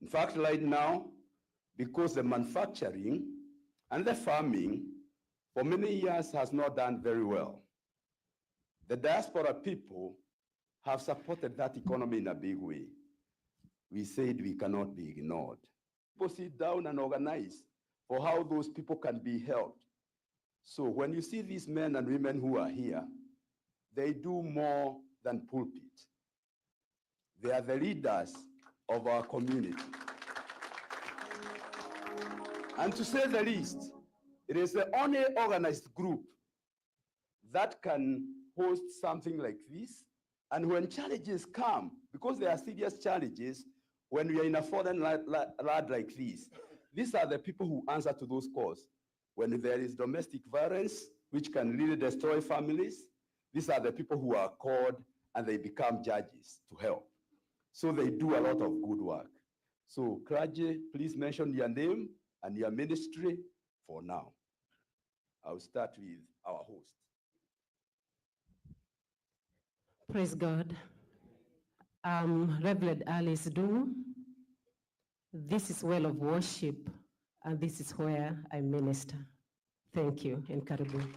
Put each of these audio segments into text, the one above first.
In fact, right now, because the manufacturing and the farming for many years has not done very well, the diaspora people have supported that economy in a big way. We said we cannot be ignored. People sit down and organize for how those people can be helped. So when you see these men and women who are here, they do more than pulpit. They are the leaders of our community. And to say the least, it is the only organized group that can host something like this. And when challenges come, because there are serious challenges, when we are in a foreign land like this, these are the people who answer to those calls. When there is domestic violence, which can really destroy families, these are the people who are called and they become judges to help. So they do a lot of good work. So clergy, please mention your name and your ministry for now. I'll start with our host. Praise God. Reverend Alice Du. This is Well of Worship, and this is where I minister. Thank you, and karibu.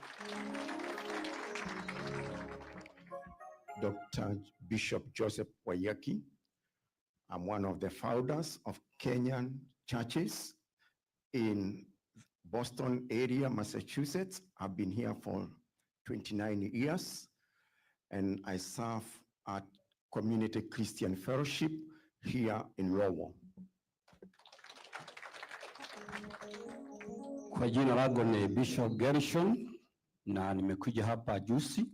Dr. Bishop Joseph Wayaki. I'm one of the founders of Kenyan churches in Boston area, Massachusetts. I've been here for 29 years, and I serve at Community Christian Fellowship here in Lowell. Kwa jina langu ni Bishop Gershon na nimekuja hapa juzi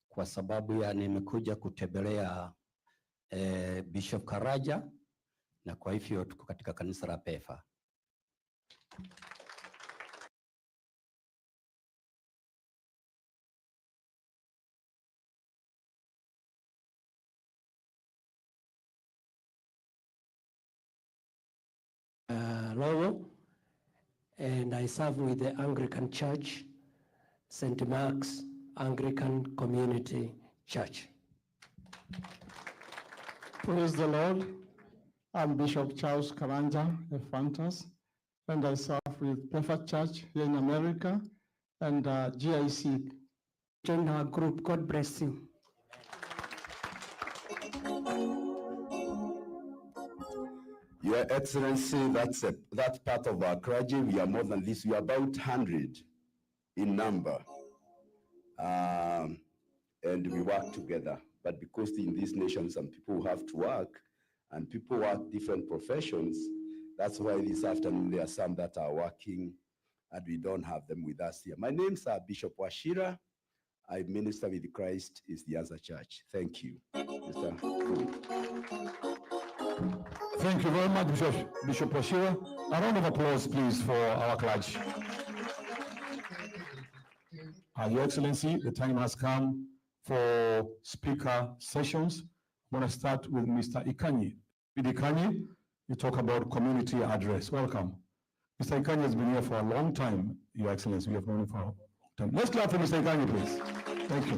kwa sababu ya nimekuja kutembelea Bishop Karaja na kwa hivyo tuko katika kanisa la PEFA. Lowell, and I serve with the Anglican Church, St. Mark's Anglican Community Church. Praise the Lord. I'm Bishop Charles Karanja, a Fantas, and I serve with PEFA Church here in America and GIC. Join our group. God bless you. Your Excellency, that's part of our clergy. We are more than this. We are about 100 in number. And we work together. But because in this nation, some people have to work, and people work different professions, that's why this afternoon there are some that are working, and we don't have them with us here. My name's Bishop Washira. I minister with Christ is the Answer Church. Thank you. Mr. Thank you very much, Bishop Washira. A round of applause, please, for our clergy. Your Excellency, the time has come for speaker sessions. I'm going to start with Mr. Ikanyi. With Ikanyi, you talk about community address. Welcome. Mr. Ikanyi has been here for a long time, Your Excellency. We have known him for a long time. Let's clap for Mr. Ikanyi, please. Thank you.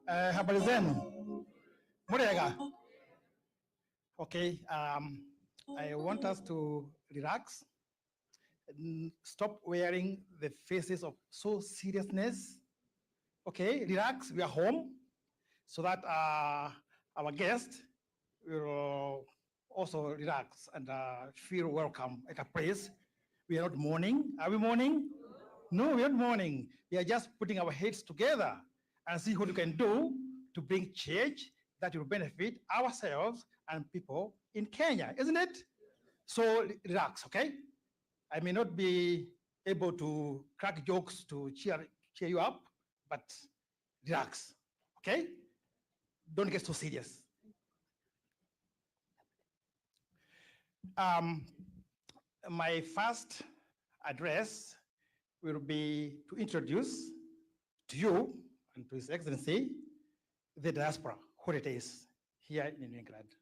Habari zenu. Murega. Okay, I want us to relax and stop wearing the faces of so seriousness. Okay, relax, we are home, so that our guests will also relax and feel welcome at a place. We are not mourning. Are we mourning? No, we are not mourning. We are just putting our heads together and see what we can do to bring change that will benefit ourselves and people in Kenya, isn't it? So relax, okay? I may not be able to crack jokes to cheer you up, but relax, okay? Don't get so serious. My first address will be to introduce to you and to His Excellency the diaspora, what it is here in England.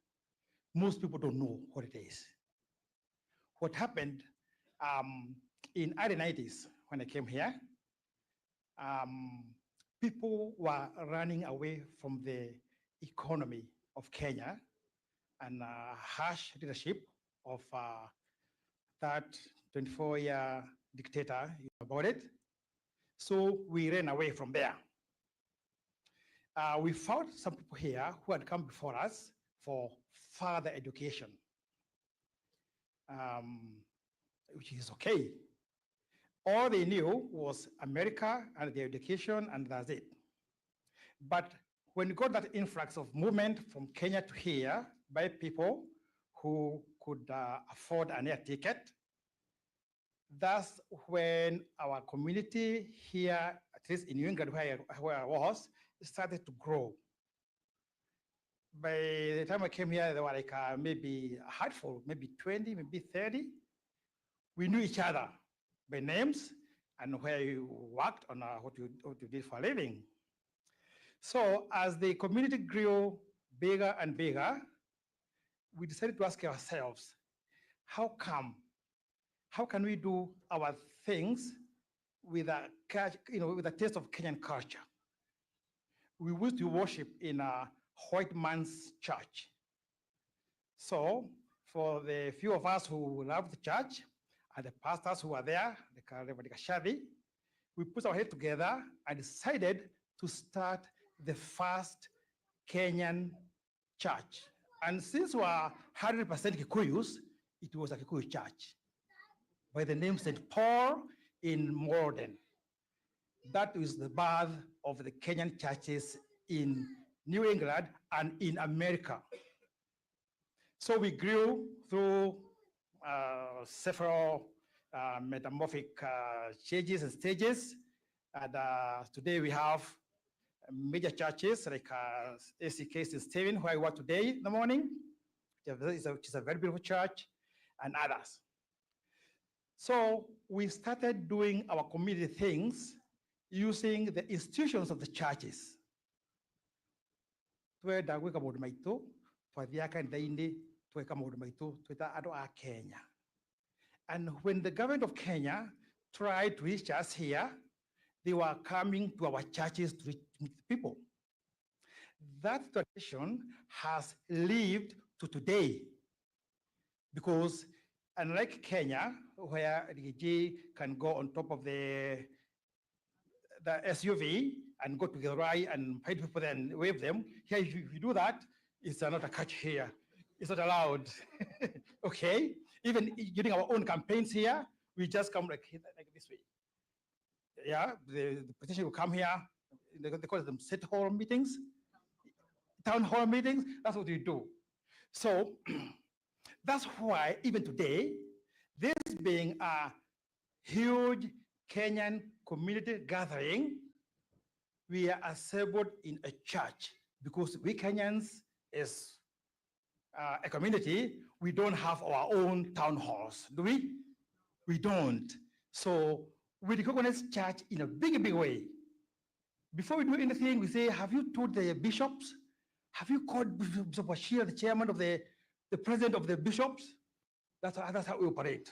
Most people don't know what it is. What happened in early 90s when I came here, people were running away from the economy of Kenya and harsh leadership of that 24-year dictator, you know about it. So we ran away from there. We found some people here who had come before us for further education, which is okay. All they knew was America and their education, and that's it. But when you got that influx of movement from Kenya to here by people who could afford an air ticket, that's when our community here, at least in New England where I was, started to grow. By the time I came here, there were like maybe a handful, maybe 20, maybe 30. We knew each other by names and where you worked on what you did for a living. So as the community grew bigger and bigger, we decided to ask ourselves, how can we do our things with a taste of Kenyan culture? We used to worship in a white man's church. So for the few of us who loved the church and the pastors who were there, the Kashadi, we put our head together and decided to start the first Kenyan church. And since we are 100% Kikuyus, it was a Kikuyu church by the name St. Paul in Morden. That is the birth of the Kenyan churches in New England and in America. So we grew through several metamorphic changes and stages. And today we have major churches like ACK St. Stephen, where I work today in the morning, which is a very beautiful church, and others. So we started doing our community things using the institutions of the churches. And when the government of Kenya tried to reach us here, they were coming to our churches to reach people. That tradition has lived to today because unlike Kenya, where the DG can go on top of the SUV and go to the right and find people and wave them, here if you do that, it's not a catch here. It's not allowed, okay? Even during our own campaigns here, we just come like this way. Yeah, the petition will come here, they call them city hall meetings, town hall meetings, that's what we do. So that's why even today, this being a huge Kenyan community gathering, we are assembled in a church because we Kenyans, as a community, we don't have our own town halls, do we? We don't. So we recognize church in a big way. Before we do anything, we say, have you told the bishops? Have you called Bishop Bashir, the chairman of the president of the bishops? That's how we operate.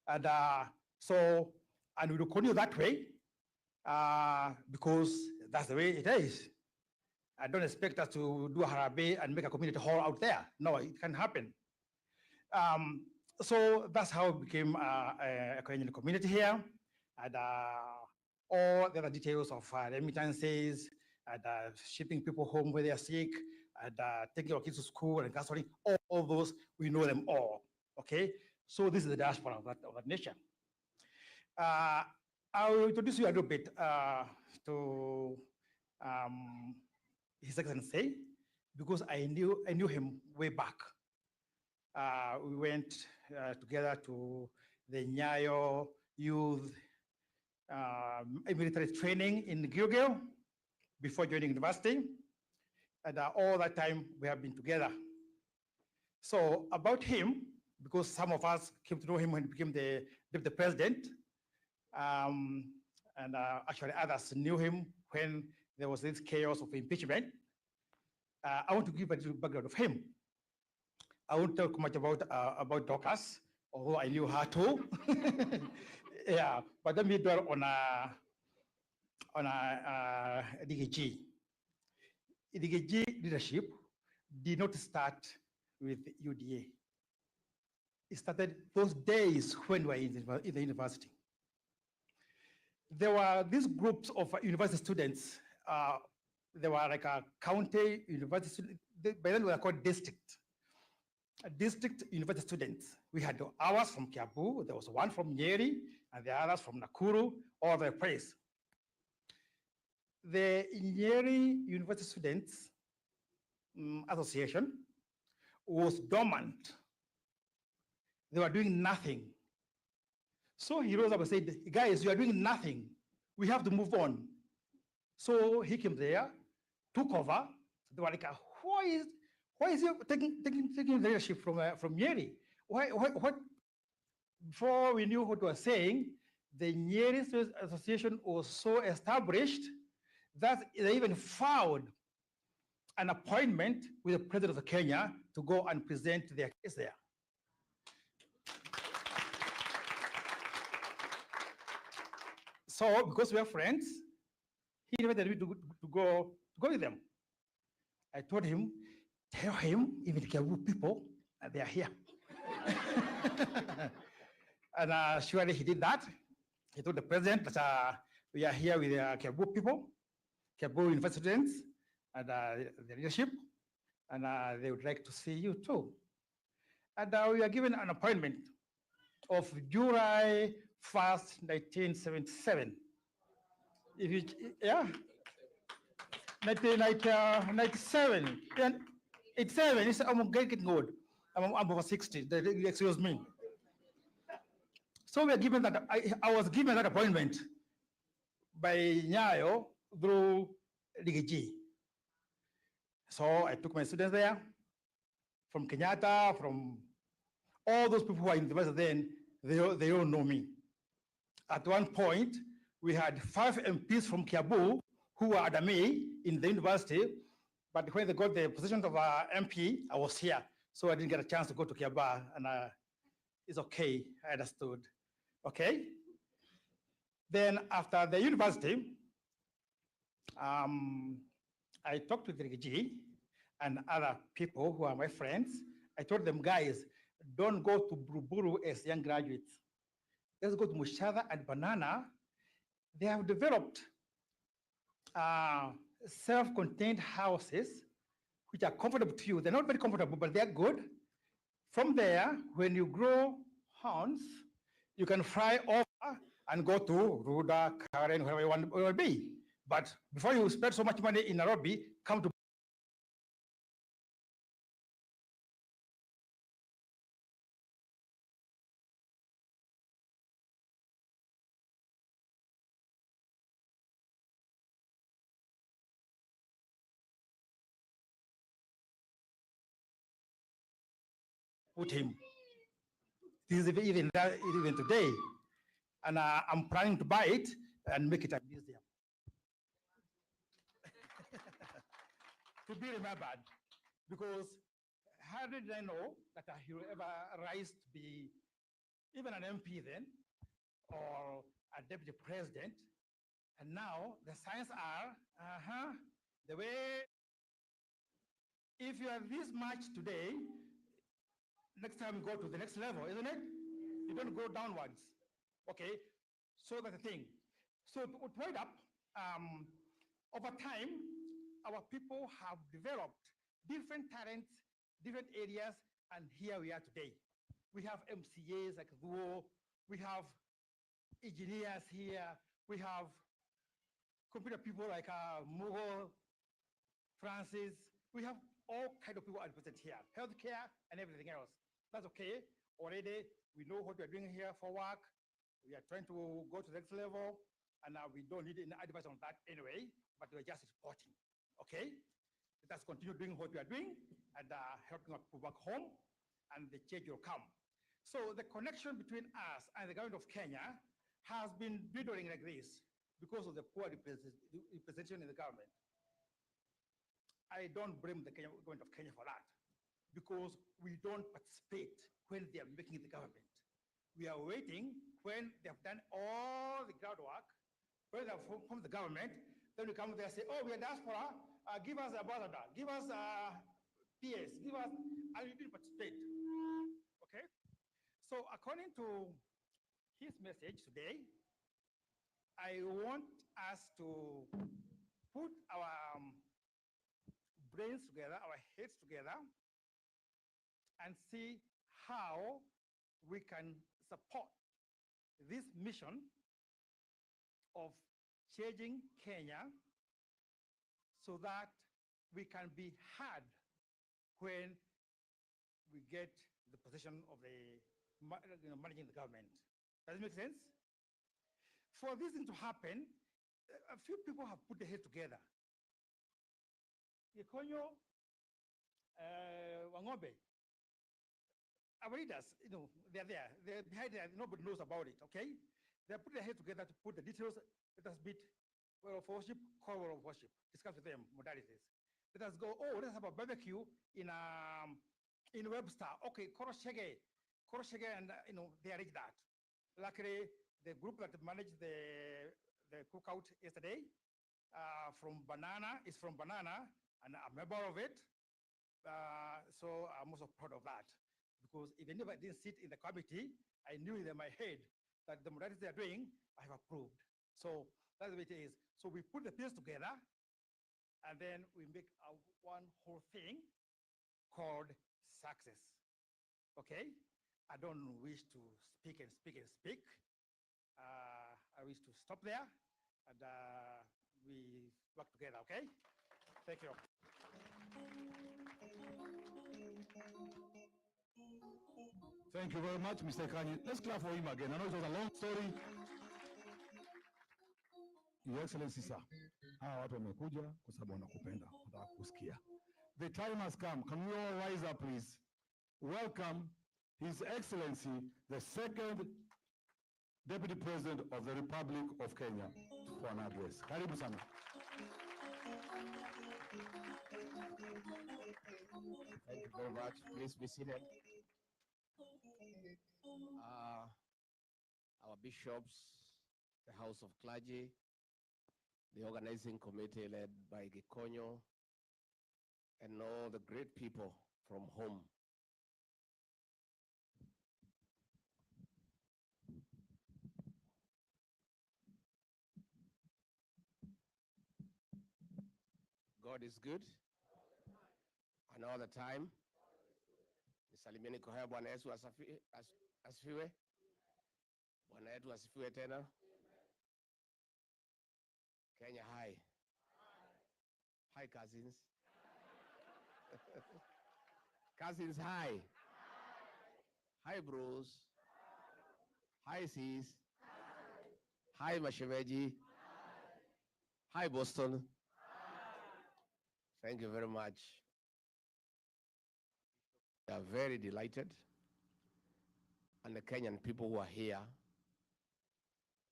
And and we will continue that way because that's the way it is. I don't expect us to do a harabe and make a community hall out there. No, it can't happen. So that's how it became a Kenyan community here. And all the other details of remittances and shipping people home when they are sick and taking our kids to school and counseling, all those, we know them all, okay? So this is the diaspora of that nation. I will introduce you a little bit to His Excellency, because I knew him way back. We went together to the Nyayo Youth military training in Gilgil before joining university. And all that time we have been together. So about him, because some of us came to know him when he became the president, and actually others knew him when there was this chaos of impeachment. I want to give a little background of him. I won't talk much about Dorcas, although I knew her too. Yeah, but let me dwell on DKG. IDG leadership did not start with UDA. It started those days when we were in the university. There were these groups of university students. They were like a county university students. By then we were called district university students. We had ours from Kiambu, there was one from Nyeri, and the others from Nakuru, all over the place. The Nyeri University Students Association was dormant. They were doing nothing. So he rose up and said, guys, you are doing nothing. We have to move on. So he came there, took over. They were like, why is he taking leadership from Nyeri? What? Before we knew what we were saying, the Nyeri Students Association was so established that they even found an appointment with the president of Kenya to go and present their case there. So, because we are friends, he invited me to go with them. I told him, tell him, even the Kiambu people, they are here. And surely he did that. He told the president that we are here with the Kiambu people, Kiambu university students, and the leadership, and they would like to see you too. And we are given an appointment of July 1st, 1977. If you, yeah, 1997. 87, I'm getting old. I'm over 60, excuse me. So we are given that, I was given that appointment by Nyayo through DGG. So I took my students there from Kenyatta, from all those people who are in the university then, they all know me. At one point, we had 5 MPs from Kiambu who were under me in the university, but when they got the position of MP, I was here. So I didn't get a chance to go to Kiambu, and it's okay, I understood. Okay? Then after the university, I talked with Rigiji and other people who are my friends. I told them, guys, don't go to Buruburu as young graduates. Let's go to Mushada and Banana. They have developed self-contained houses, which are comfortable to you. They're not very comfortable, but they're good. From there, when you grow horns, you can fly over and go to Ruda, Karen, wherever you want to be. But before you spend so much money in Nairobi, come to put him. This is even today. And I'm planning to buy it and make it a museum. To be remembered, because how did I know that he will ever rise to be even an MP then, or a deputy president? And now the signs are, the way, if you are this much today, next time you go to the next level, isn't it? You don't go downwards. Okay, so that's the thing. So to wind up, over time, our people have developed different talents, different areas, and here we are today. We have MCAs like Duo, we have engineers here, we have computer people like Mugo, Francis, we have all kinds of people represented here, healthcare and everything else. That's okay. Already, we know what we're doing here for work. We are trying to go to the next level, and we don't need any advice on that anyway, but we're just reporting, okay? Let us continue doing what we are doing and helping our people back home, and the change will come. So the connection between us and the government of Kenya has been dwindling like this because of the poor representation in the government. I don't blame the government of Kenya for that, because we don't participate when they are making the government. We are waiting when they have done all the groundwork, when they have formed the government, Then we come there and say, oh, we are diaspora, give us a ambassador, give us PS, give us, and we didn't participate. Okay? So according to his message today, I want us to put our brains together, our heads together, and see how we can support this mission of changing Kenya so that we can be heard when we get the position of the managing the government. Does it make sense? For this thing to happen, a few people have put their head together. Yekonyo, Wangobe, our leaders, they're there. They're behind there. Nobody knows about it, okay? They put their head together to put the details. Let us meet well of worship, call well of worship. Discuss with them modalities. Let us go, oh, let's have a barbecue in Webster. Okay, Koroshege, and they arrange that. Luckily, the group that managed the cookout yesterday is from Banana, and I'm a member of it. So I'm also proud of that. Because even if I didn't sit in the committee, I knew in my head that the modalities they are doing, I have approved. So that's the way it is. So we put the pieces together, and then we make one whole thing called success. Okay? I don't wish to speak and speak and speak. I wish to stop there, and we work together, okay? Thank you. Thank you very much, Mr. Kanyi. Let's clap for him again. I know it was a long story. Your Excellency, sir. Hawa watu wamekuja kwa sababu wanakupenda, wanataka kusikia. The time has come. Can we all rise up, please? Welcome His Excellency, the second Deputy President of the Republic of Kenya for an address. Karibu sana. Thank you very much. Please be seated. Our bishops, the House of Clergy, the organizing committee led by Gikonyo, and all the great people from home. God is good, and all the time. Nisalimieni kwa haya. Bwana Yesu asifiwe. Bwana yetu asifiwe tena. Kenya, hi. Hi, cousins. Cousins, hi. Hi, bros. Hi, sis. Hi, Mashemeji. Hi, Boston. Thank you very much. We are very delighted, and the Kenyan people who are here,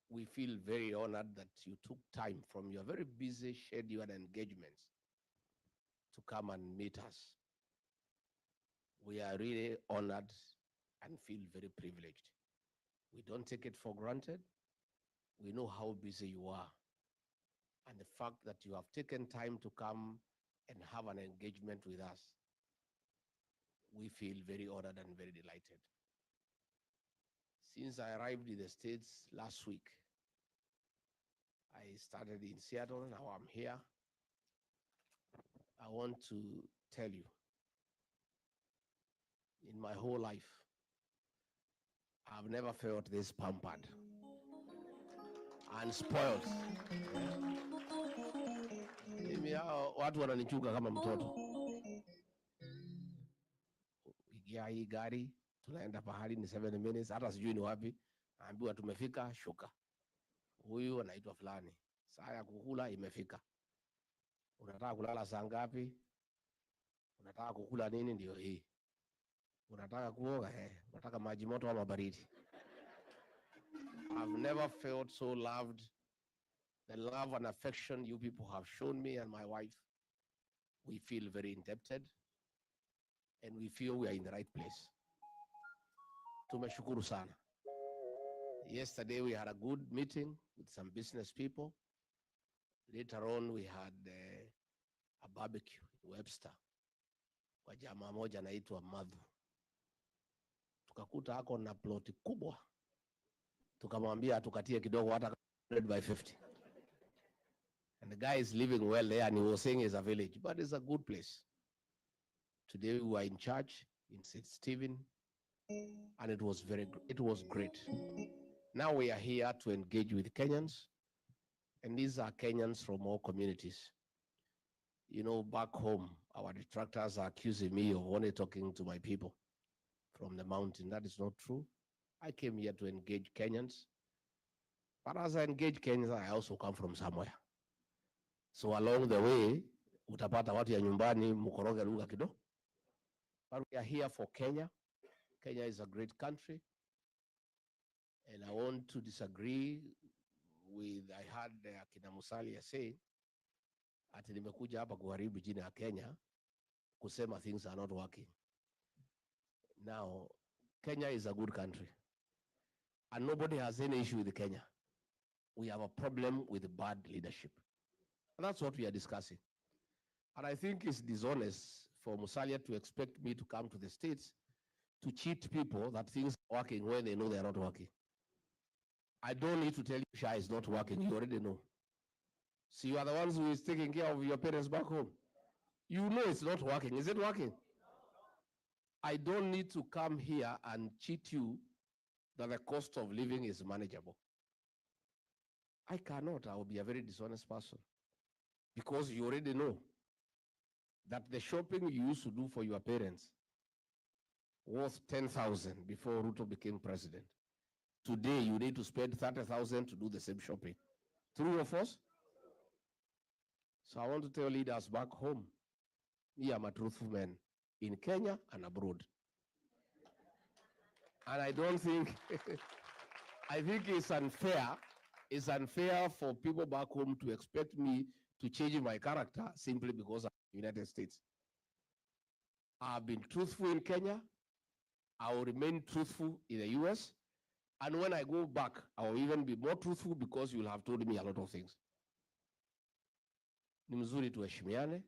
we feel very honored that you took time from your very busy schedule and engagements to come and meet us. We are really honored and feel very privileged. We don't take it for granted. We know how busy you are. And the fact that you have taken time to come and have an engagement with us, we feel very honored and very delighted. Since I arrived in the States last week, I started in Seattle, now I'm here. I want to tell you, in my whole life, I've never felt this pampered and spoiled. Watu wananichuka kama mtoto. Ingia hii gari, tunaenda pahali ni 7 minutes, hata sijui ni wapi. Naambiwa tumefika, shuka. Huyu anaitwa fulani. Saa ya kukula imefika. Unataka kulala saa ngapi? Unataka kukula nini? Ndio hii. Unataka kuoga? Unataka maji moto ama baridi? I've never felt so loved. The love and affection you people have shown me and my wife, we feel very indebted, and we feel we are in the right place. Tumeshukuru sana. Yesterday we had a good meeting with some business people. Later on, we had a barbecue in Webster kwa jamaa moja anaitwa Madhu. Tukakuta hako na ploti kubwa. Tukamwambia tukatie kidogo hata 100 by 50. And the guy is living well there, and he was saying it's a village, but it's a good place. Today we were in church in St. Stephen, and it was great. Now we are here to engage with Kenyans, and these are Kenyans from all communities. You know, back home, our detractors are accusing me of only talking to my people from the mountain. That is not true. I came here to engage Kenyans. But as I engage Kenyans, I also come from somewhere. So along the way, utapata watu ya nyumbani mukoroge lugha kidogo. But we are here for Kenya. Kenya is a great country. And I want to disagree with, I heard Akina Musalia say, ati nimekuja hapa kuharibu jina ya Kenya, kusema things are not working. Now, Kenya is a good country. And nobody has any issue with Kenya. We have a problem with bad leadership. And that's what we are discussing. And I think it's dishonest for Musalia to expect me to come to the States to cheat people that things are working when they know they're not working. I don't need to tell you Sha is not working. You already know. So you are the ones who is taking care of your parents back home. You know it's not working. Is it working? I don't need to come here and cheat you that the cost of living is manageable. I cannot. I will be a very dishonest person. Because you already know that the shopping you used to do for your parents was 10,000 before Ruto became president. Today, you need to spend 30,000 to do the same shopping. True or false? So I want to tell leaders back home, me, I'm a truthful man in Kenya and abroad. And I don't think, I think it's unfair for people back home to expect me to change my character simply because I'm in the United States. I've been truthful in Kenya. I will remain truthful in the US. And when I go back, I will even be more truthful because you'll have told me a lot of things. Ni mzuri tuheshimiane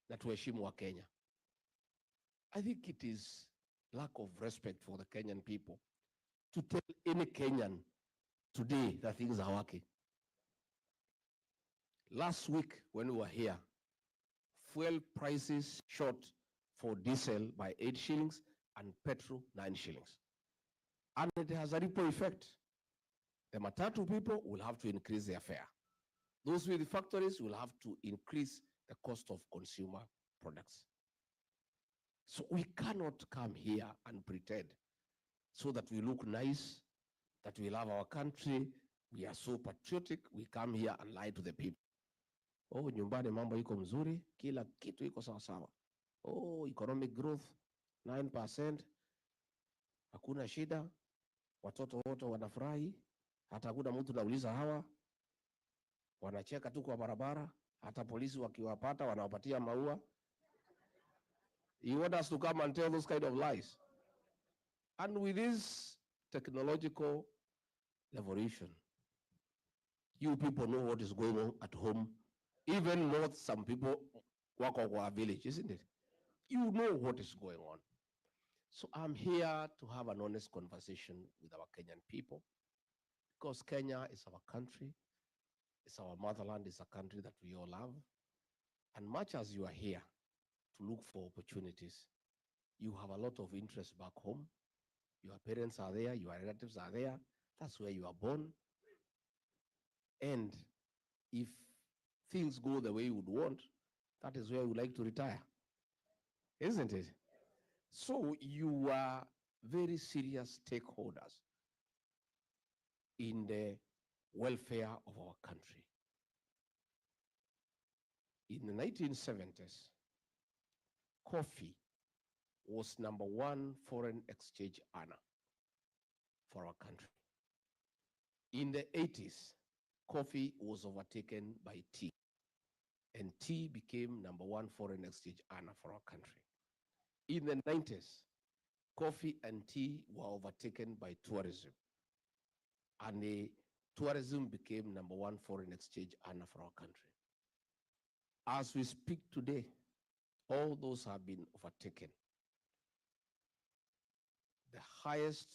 na tuheshimu wa Kenya. I think it is lack of respect for the Kenyan people to tell any Kenyan today that things are working. Last week when we were here, fuel prices shot for diesel by 8 shillings and petrol 9 shillings. And it has a ripple effect. The matatu people will have to increase their fare. Those with the factories will have to increase the cost of consumer products. So we cannot come here and pretend so that we look nice, that we love our country, we are so patriotic, we come here and lie to the people. Oh, nyumbani mambo iko mzuri, kila kitu iko sawa sawa. Oh, economic growth 9%, hakuna shida, watoto wote wanafurahi, hata hakuna mtu nauliza hawa, wanacheka tu kwa barabara, hata polisi wakiwapata wanawapatia maua. You want us to come and tell those kind of lies? And with this technological revolution, you people know what is going on at home. Even more, some people work on our village, isn't it? You know what is going on. So I'm here to have an honest conversation with our Kenyan people, because Kenya is our country, it's our motherland, it's a country that we all love. And much as you are here to look for opportunities, you have a lot of interest back home. Your parents are there, your relatives are there. That's where you are born. And if things go the way you would want, that is where you would like to retire, isn't it? So you are very serious stakeholders in the welfare of our country. In the 1970s, coffee was #1 foreign exchange earner for our country. In the 80s, coffee was overtaken by tea, and tea became #1 foreign exchange earner for our country. In the 90s, coffee and tea were overtaken by tourism, and tourism became #1 foreign exchange earner for our country. As we speak today, all those have been overtaken. The highest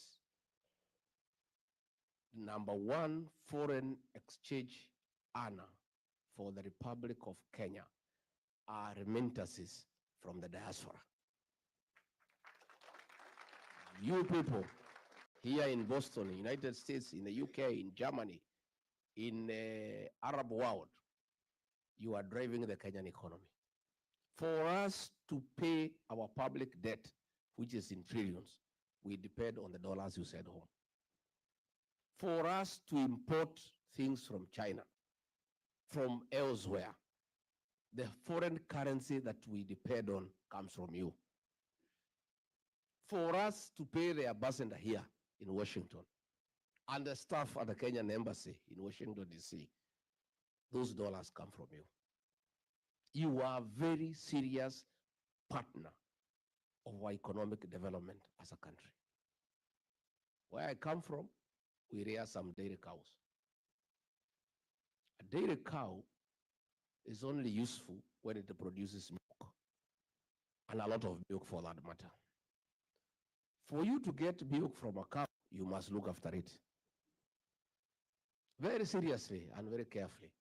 #1 foreign exchange earner for the Republic of Kenya are remittances from the diaspora. You people here in Boston, United States, in the UK, in Germany, in the Arab world, you are driving the Kenyan economy. For us to pay our public debt, which is in trillions, we depend on the dollars you send home. For us to import things from China, from elsewhere, the foreign currency that we depend on comes from you. For us to pay the ambassador here in Washington and the staff at the Kenyan embassy in Washington, D.C., those dollars come from you. You are a very serious partner of our economic development as a country. Where I come from, we rear some dairy cows. A dairy cow is only useful when it produces milk, and a lot of milk for that matter. For you to get milk from a cow, you must look after it very seriously and very carefully.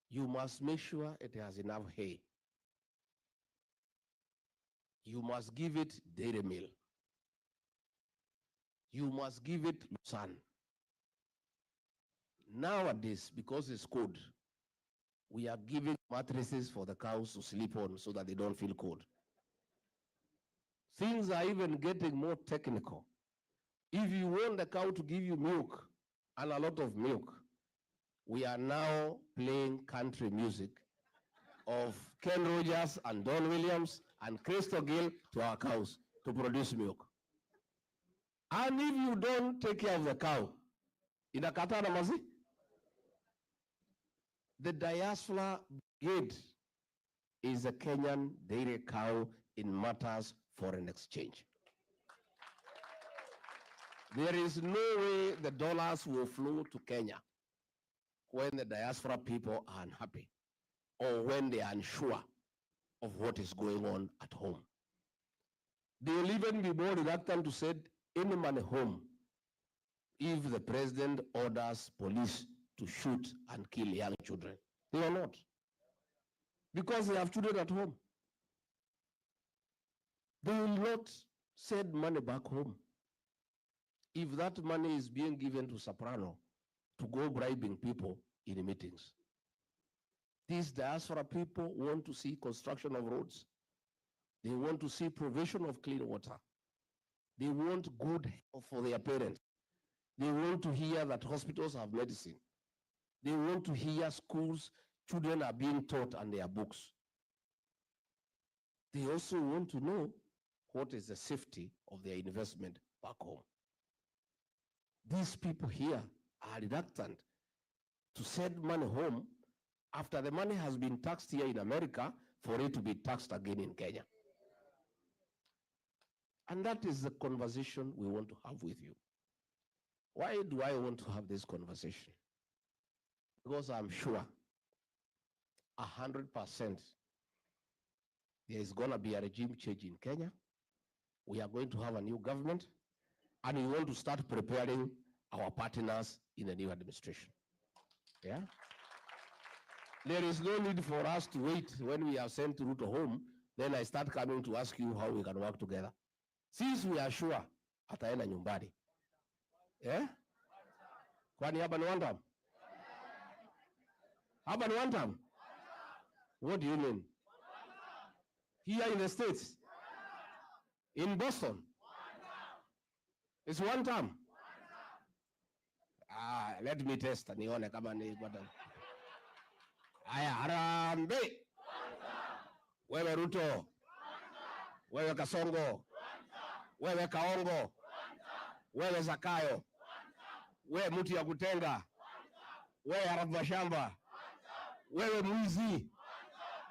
You must make sure it has enough hay. You must give it dairy meal. You must give it sun. Nowadays, because it's cold, we are giving mattresses for the cows to sleep on so that they don't feel cold. Things are even getting more technical. If you want the cow to give you milk, and a lot of milk, we are now playing country music of Ken Rogers and Don Williams and Crystal Gill to our cows to produce milk. And if you don't take care of the cow, inakata na mazi? The Diaspora Brigade is a Kenyan dairy cow in matters foreign exchange. There is no way the dollars will flow to Kenya when the diaspora people are unhappy or when they are unsure of what is going on at home. They will even be more reluctant to send any money home if the president orders police to shoot and kill young children. They will not, because they have children at home. They will not send money back home if that money is being given to Soprano to go bribing people in meetings. These diaspora people want to see construction of roads. They want to see provision of clean water. They want good health for their parents. They want to hear that hospitals have medicine. They want to hear schools, children are being taught and their books. They also want to know what is the safety of their investment back home. These people here are reluctant to send money home after the money has been taxed here in America for it to be taxed again in Kenya. And that is the conversation we want to have with you. Why do I want to have this conversation? Because I'm sure 100% there is going to be a regime change in Kenya. We are going to have a new government, and we want to start preparing our partners in the new administration. Yeah? There is no need for us to wait when we have sent Ruto home, then I start coming to ask you how we can work together. Since we are sure ataenda nyumbani. Yeah? Kwani hapa ni one term? Hapa ni one term? What do you mean? Here in the States? In Boston? It's one term? Let me test nione kama ni bado. Aya, Harambee. Wewe Ruto. Wewe Kasongo. Wewe Kaongo. Wewe Zakayo. Wewe mtu ya kutenga. Wewe harafu wa shamba. Wewe mwizi.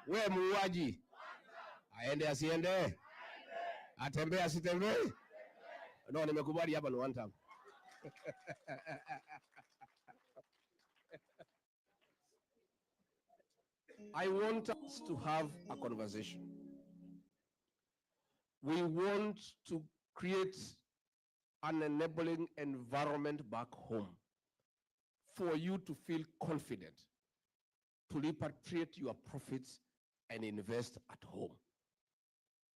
Wewe muuaji. Aende asiende? Atembee asitembee? No, nimekubali hapa ni one time. I want us to have a conversation. We want to create an enabling environment back home for you to feel confident to repatriate your profits and invest at home.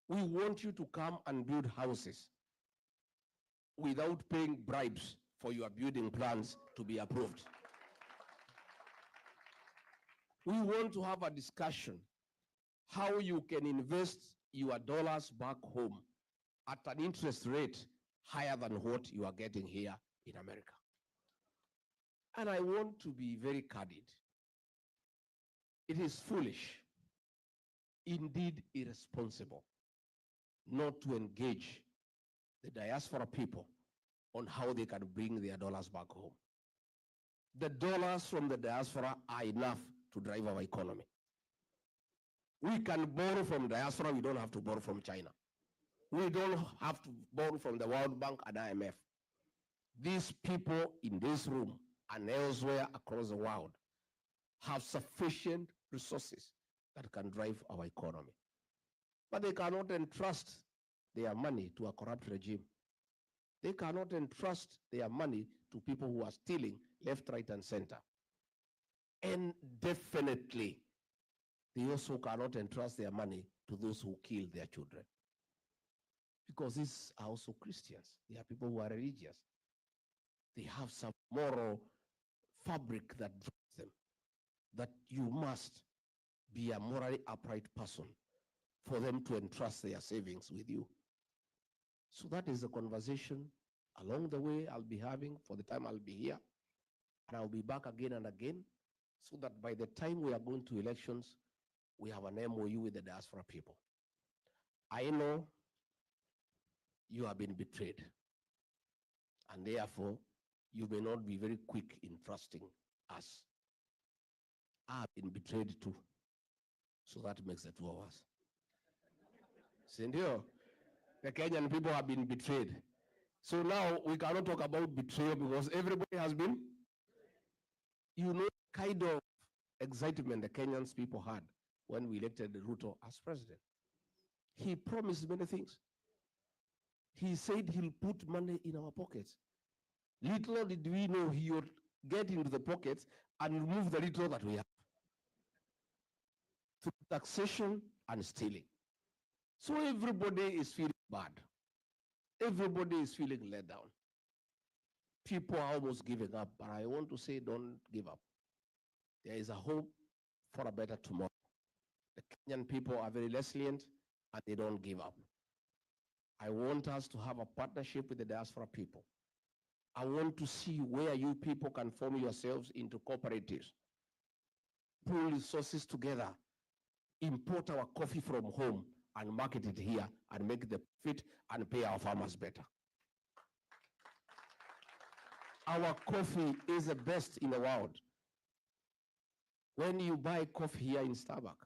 We want you to come and build houses without paying bribes for your building plans to be approved. We want to have a discussion how you can invest your dollars back home at an interest rate higher than what you are getting here in America. And I want to be very candid. It is foolish, indeed irresponsible, not to engage the diaspora people on how they can bring their dollars back home. The dollars from the diaspora are enough to drive our economy. We can borrow from diaspora, we don't have to borrow from China. We don't have to borrow from the World Bank and IMF. These people in this room and elsewhere across the world have sufficient resources that can drive our economy. But they cannot entrust their money to a corrupt regime. They cannot entrust their money to people who are stealing left, right, and center. And definitely, they also cannot entrust their money to those who kill their children. Because these are also Christians. They are people who are religious. They have some moral fabric that drives them, that you must be a morally upright person for them to entrust their savings with you. So that is the conversation along the way I'll be having for the time I'll be here. And I'll be back again and again, so that by the time we are going to elections, we have an MOU with the diaspora people. I know you have been betrayed, and therefore you may not be very quick in trusting us. I have been betrayed too, so that makes the two of us. Sindio, the Kenyan people have been betrayed. So now we cannot talk about betrayal because everybody has been. You know, kind of excitement the Kenyans people had when we elected Ruto as president. He promised many things. He said he'll put money in our pockets. Little did we know he would get into the pockets and remove the little that we have through taxation and stealing. So everybody is feeling bad. Everybody is feeling let down. People are almost giving up, but I want to say don't give up. There is a hope for a better tomorrow. The Kenyan people are very resilient and they don't give up. I want us to have a partnership with the diaspora people. I want to see where you people can form yourselves into cooperatives, pool resources together, import our coffee from home and market it here and make the profit and pay our farmers better. Our coffee is the best in the world. When you buy coffee here in Starbucks,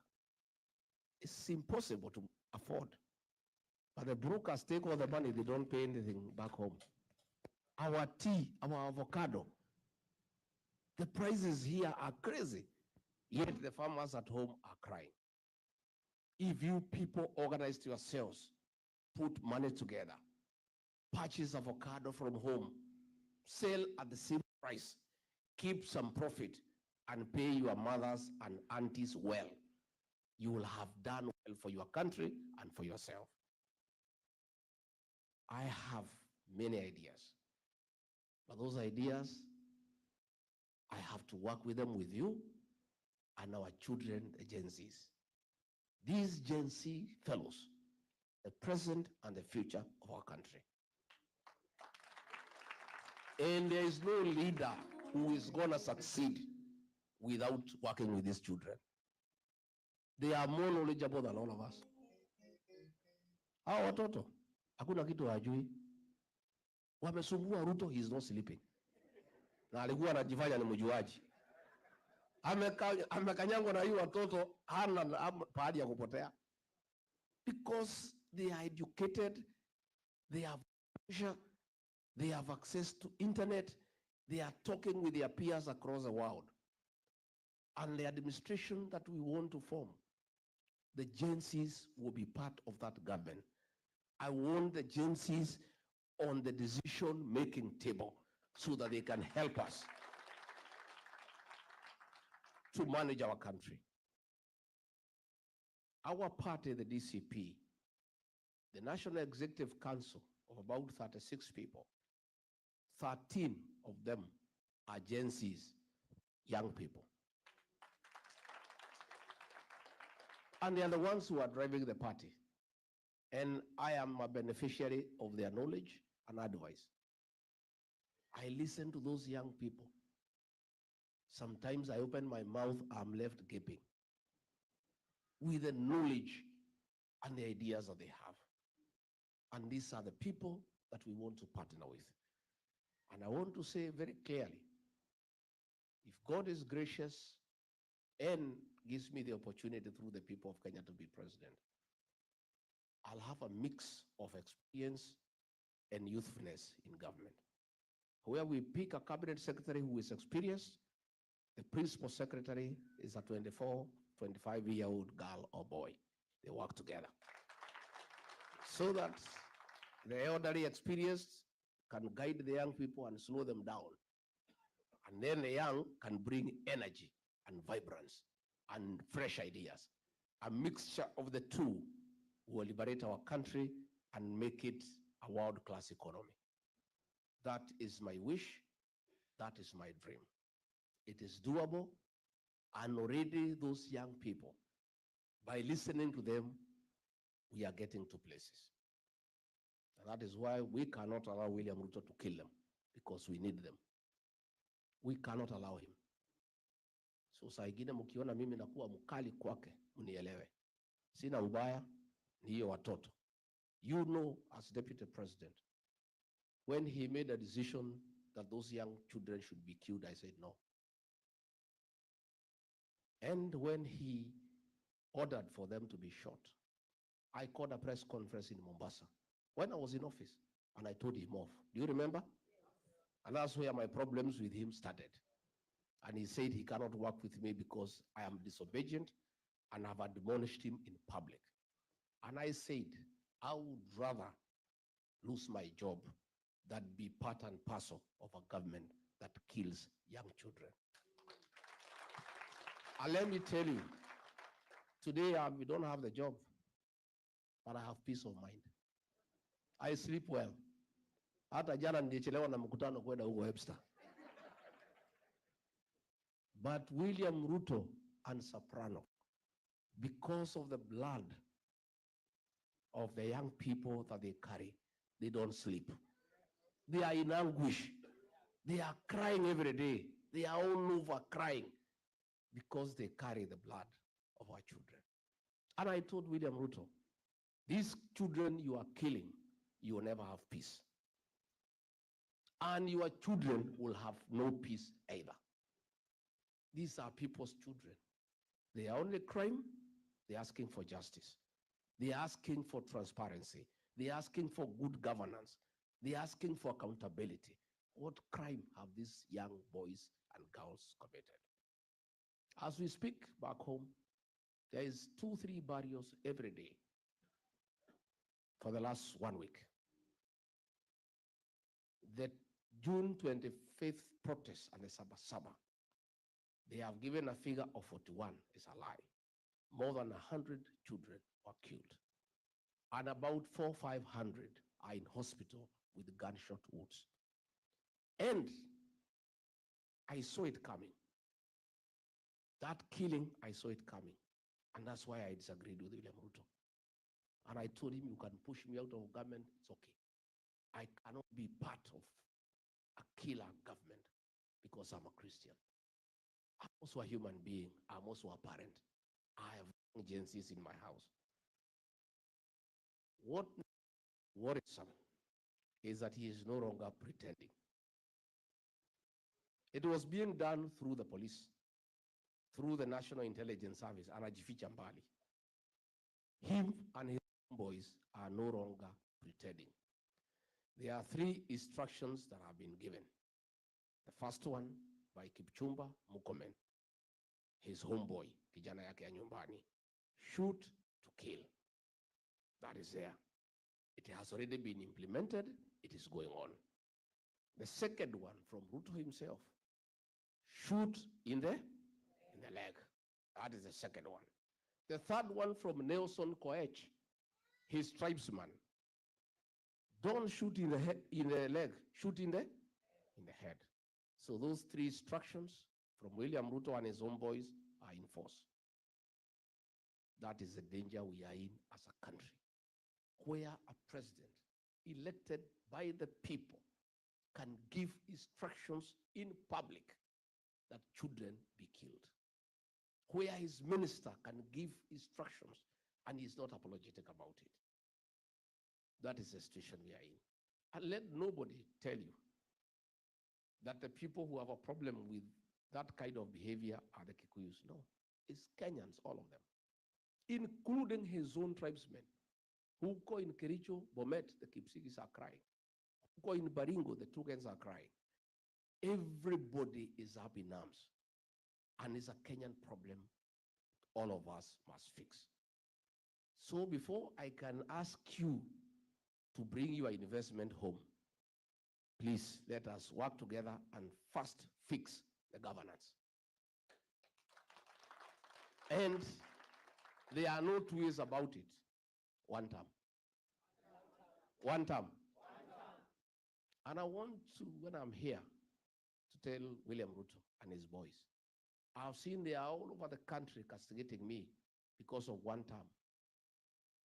it's impossible to afford. But the brokers take all the money, they don't pay anything back home. Our tea, our avocado, the prices here are crazy, yet the farmers at home are crying. If you people organized yourselves, put money together, purchase avocado from home, sell at the same price, keep some profit, and pay your mothers and aunties well, you will have done well for your country and for yourself. I have many ideas, but those ideas, I have to work with them with you and our children, the Gen Zs. These Gen Z fellows, the present and the future of our country. And there is no leader who is going to succeed without working with these children. They are more knowledgeable than all of us. Hawa watoto, hakuna kitu hajui. Wamesumbua Ruto, he is not sleeping. Na alikuwa anajifanya ni mjuaji. Amekanyangwa na hiyo watoto, hana pahali ya kupotea. Because they are educated, they have pressure, they have access to internet, they are talking with their peers across the world. And the administration that we want to form, the agencies will be part of that government. I want the agencies on the decision-making table so that they can help us to manage our country. Our party, the DCP, the National Executive Council of about 36 people, 13 of them are agencies, young people. And they are the ones who are driving the party. And I am a beneficiary of their knowledge and advice. I listen to those young people. Sometimes I open my mouth, I'm left gaping with the knowledge and the ideas that they have. And these are the people that we want to partner with. And I want to say very clearly, if God is gracious and gives me the opportunity through the people of Kenya to be president, I'll have a mix of experience and youthfulness in government. Where we pick a cabinet secretary who is experienced, the principal secretary is a 24, 25-year-old girl or boy. They work together. So that the elderly experienced can guide the young people and slow them down. And then the young can bring energy and vibrance and fresh ideas. A mixture of the two will liberate our country and make it a world-class economy. That is my wish. That is my dream. It is doable, and already those young people, by listening to them, we are getting to places. And that is why we cannot allow William Ruto to kill them, because we need them. We cannot allow him. So saa ingine mkiona mimi nakuwa mkali kwake, mnielewe. Sina ubaya, ni hiyo watoto. You know, as Deputy President, when he made a decision that those young children should be killed, I said no. And when he ordered for them to be shot, I called a press conference in Mombasa when I was in office, and I told him off. Do you remember? And that's where my problems with him started. And he said he cannot work with me because I am disobedient and have admonished him in public. And I said, I would rather lose my job than be part and parcel of a government that kills young children. And let me tell you, today we don't have the job, but I have peace of mind. I sleep well. Hata jana nilichelewa na mkutano kwenda huko Webster. But William Ruto and Soprano, because of the blood of the young people that they carry, they don't sleep. They are in anguish. They are crying every day. They are all over crying because they carry the blood of our children. And I told William Ruto, these children you are killing, you will never have peace. And your children will have no peace either. These are people's children. They are only crying, they're asking for justice. They're asking for transparency. They're asking for good governance. They're asking for accountability. What crime have these young boys and girls committed? As we speak back home, there is 2-3 barrios every day for the last 1 week. The June 25th protest and the Sabasaba, they have given a figure of 41, is a lie. More than 100 children were killed. And about 400 or 500 are in hospital with gunshot wounds. And I saw it coming. That killing, I saw it coming. And that's why I disagreed with William Ruto. And I told him, you can push me out of government, it's okay. I cannot be part of a killer government because I'm a Christian. I'm also a human being. I'm also a parent. I have agencies in my house. What worrisome is that he is no longer pretending. It was being done through the police, through the National Intelligence Service, anajificha mbali. Him and his boys are no longer pretending. There are 3 instructions that have been given. The first one by Kipchumba Murkomen. his homeboy, kijana yake ya nyumbani. Shoot to kill. That is there. It has already been implemented. It is going on. The second one from Ruto himself, shoot in the leg. That is the second one. The third one from Nelson Koech, his tribesman. Don't shoot in the leg, shoot in the head. So those three instructions from William Ruto and his homeboys are in force. That is the danger we are in as a country, where a president elected by the people can give instructions in public that children be killed, where his minister can give instructions and he's not apologetic about it. That is the situation we are in. And let nobody tell you that the people who have a problem with that kind of behavior are the Kikuyus. No, it's Kenyans, all of them, including his own tribesmen, who go in Kericho, Bomet, the Kipsigis are crying. Who go in Baringo, the Tugans are crying. Everybody is up in arms. And it's a Kenyan problem all of us must fix. So before I can ask you to bring your investment home, please let us work together and first fix the governance. And there are no two ways about it. One term. One term. And I want to, when I'm here, to tell William Ruto and his boys, I've seen they are all over the country castigating me because of one term.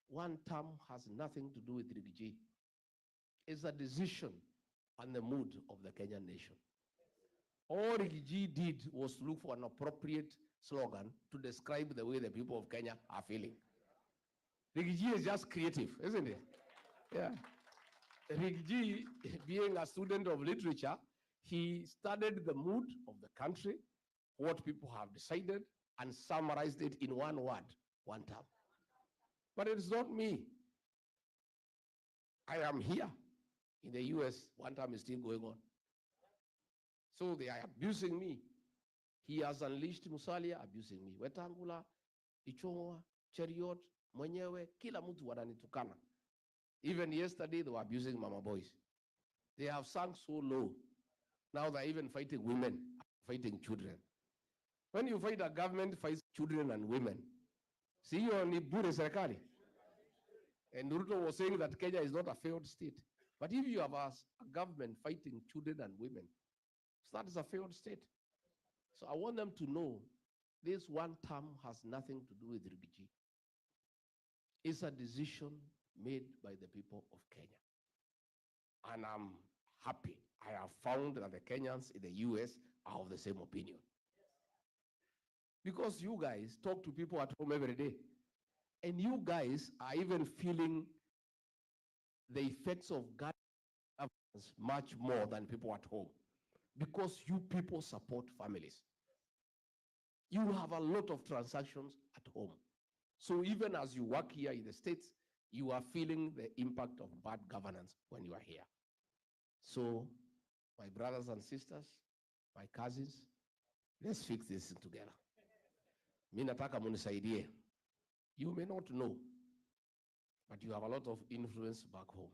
One term has nothing to do with Rigiji. It's a decision on the mood of the Kenyan nation. All Rigiji did was to look for an appropriate slogan to describe the way the people of Kenya are feeling. Rigiji is just creative, isn't it? Yeah. Rigiji, being a student of literature, he studied the mood of the country, what people have decided, and summarized it in one word, one term. But it's not me. I am here. In the US, one term is still going on. So they are abusing me. He has unleashed Musalia, abusing me. Wetangula, Ichongwa, Cheriot, Mwenyewe, kila mtu wananitukana. Even yesterday, they were abusing Mama Boys. They have sunk so low. Now they're even fighting women, fighting children. When you fight a government, fights children and women. See, you only bure serikali. And Ruto was saying that Kenya is not a failed state. But if you have a government fighting children and women, so that is a failed state. So I want them to know this one term has nothing to do with Rigiji. It's a decision made by the people of Kenya. And I'm happy. I have found that the Kenyans in the US are of the same opinion. Because you guys talk to people at home every day. And you guys are even feeling the effects of governance much more than people at home. Because you people support families. You have a lot of transactions at home. So even as you work here in the States, you are feeling the impact of bad governance when you are here. So, my brothers and sisters, my cousins, let's fix this together. Mimi nataka munisaidie. You may not know, but you have a lot of influence back home.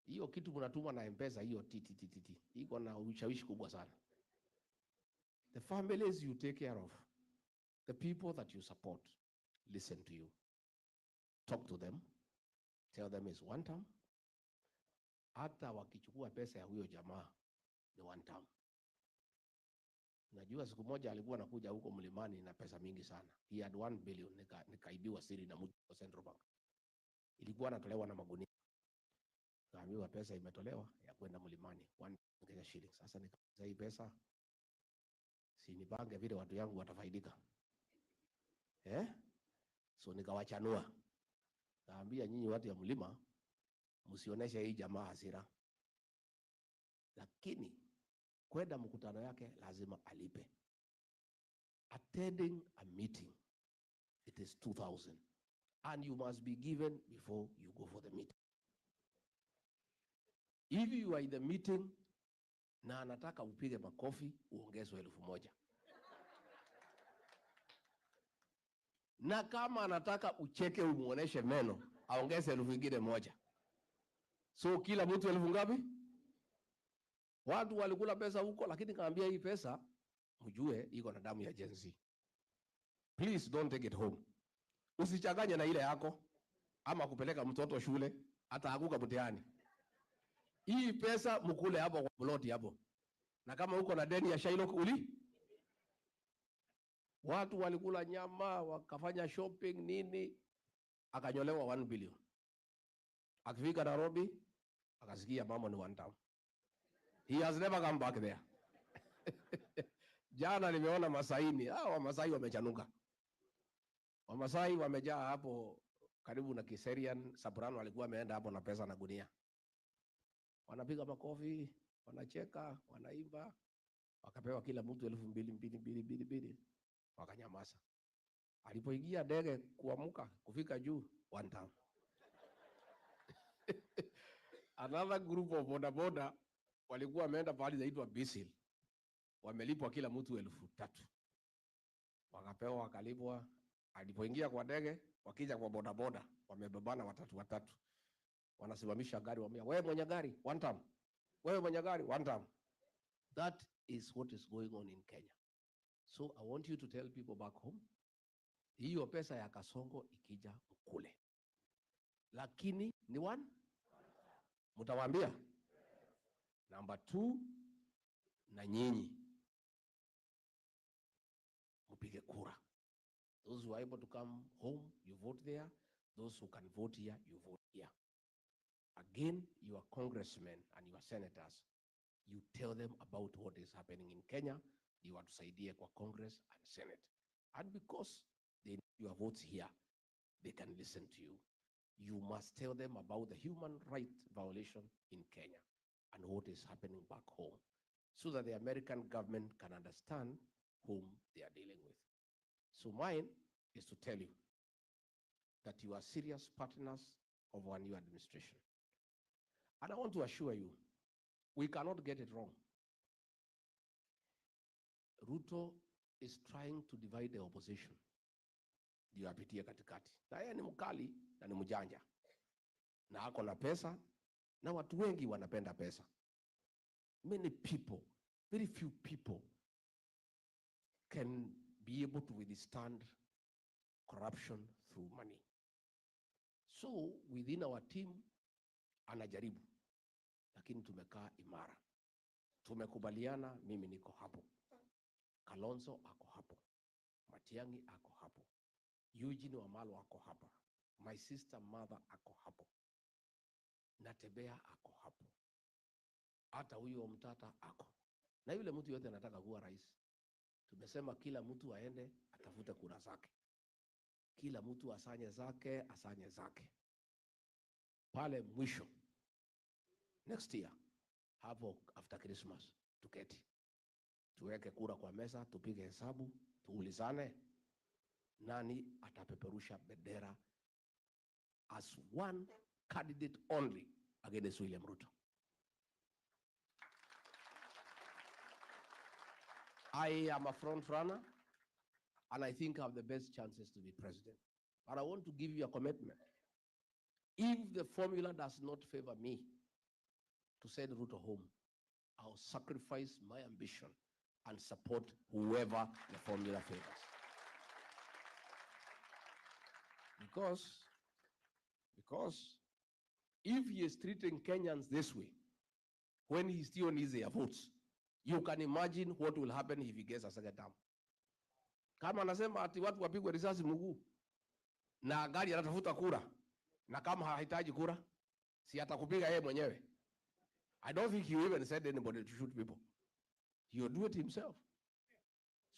Hiyo kitu mnatuma na M-Pesa hiyo TTTT. Iko na ushawishi kubwa sana. The families you take care of, the people that you support, listen to you. Talk to them. Tell them it's one term. Hata wakichukua pesa ya huyo jamaa ni one term. Najua siku moja alikuwa anakuja huko mlimani na pesa mingi sana. He had 1 billion, nikaibiwa siri na mtu wa Central Bank. Ilikuwa anatolewa na magunia. Kaambiwa pesa imetolewa ya kwenda mlimani, 1 Kenya shillings. Sasa nikauza hii pesa, si nipange vile watu yangu watafaidika. So nikawachanua. Kaambia nyinyi watu ya mlima, msioneshe hii jamaa hasira. Lakini kwenda mkutano yake lazima alipe. Attending a meeting, it is 2,000. And you must be given before you go for the meeting. If you are in the meeting na anataka upige makofi uongezwe 1,000. Na kama anataka ucheke umuoneshe meno aongeze 1,000. So kila mtu 1,000 ngapi? Watu walikula pesa huko, lakini kaambia hii pesa mjue iko na damu ya Gen Z. Please don't take it home. Usichanganye na ile yako ama kupeleka mtoto shule ataanguka mtihani. Hii pesa mkule hapo kwa ploti hapo. Na kama uko na deni ya Shylock watu walikula nyama, wakafanya shopping nini, akanyolewa 1 billion. Akifika Nairobi, akasikia mama ni one town. He has never come back there. Jana nimeona Masaini, Wamasai wamechanuka. Wamasai wamejaa hapo karibu na Kiserian, Sabrano alikuwa ameenda hapo na pesa na gunia. Wanapiga makofi, wanacheka, wanaimba, wakapewa kila mtu 2,200 wakanyamaza. Alipoingia ndege kuamuka kufika juu, one town. Another group of bodaboda walikuwa wameenda pahali zaitwa Bisil. Wamelipwa kila mtu 3,000. Wakapewa wakalipwa. Alipoingia kwa ndege, wakija kwa bodaboda, wamebebana watatu. Wanasimamisha gari, wamwambia, wewe mwenye gari, one time. Wewe mwenye gari, one time. That is what is going on in Kenya. So I want you to tell people back home, hiyo pesa ya Kasongo ikija mkule. Lakini ni one? Mutawaambia? Number 2, na nyinyi mpige kura. Those who are able to come home, you vote there. Those who can vote here, you vote here. Again, your congressmen and your senators, you tell them about what is happening in Kenya. You are to saidia kwa Congress and Senate. And because they need your votes here, they can listen to you. You must tell them about the human rights violation in Kenya and what is happening back home, so that the American government can understand whom they are dealing with. So mine is to tell you that you are serious partners of our new administration. And I want to assure you, we cannot get it wrong. Ruto is trying to divide the opposition. Ndio apitie katikati. Na yeye ni mkali na ni mjanja. Na ako na pesa, na watu wengi wanapenda pesa. Many people, very few people can be able to withstand corruption through money. So within our team, anajaribu, lakini tumekaa imara. Tumekubaliana, mimi niko hapo. Kalonzo ako hapo. Matiang'i ako hapo. Eugene Wamalwa ako hapa. My sister mother ako hapo. Natembea ako hapo. Hata huyo Mtata ako. Na yule mtu yote anataka kuwa rais. Tumesema kila mtu aende atafute kura zake. Kila mtu asanye zake. Pale mwisho, next year, hapo after Christmas, tuketi. Tuweke kura kwa meza, tupige hesabu, tuulizane nani atapeperusha bendera as one candidate only against William Ruto. I am a front runner, and I think I have the best chances to be president. But I want to give you a commitment. If the formula does not favor me to send Ruto home, I'll sacrifice my ambition and support whoever the formula favors. Because if he is treating Kenyans this way, when he still needs their votes, you can imagine what will happen if he gets a second term. Kama anasema ati watu wapigwe risasi mguu na gari anatafuta kura, na kama hahitaji kura, si atakupiga yeye mwenyewe. I don't think he even said anybody to shoot people. He'll do it himself.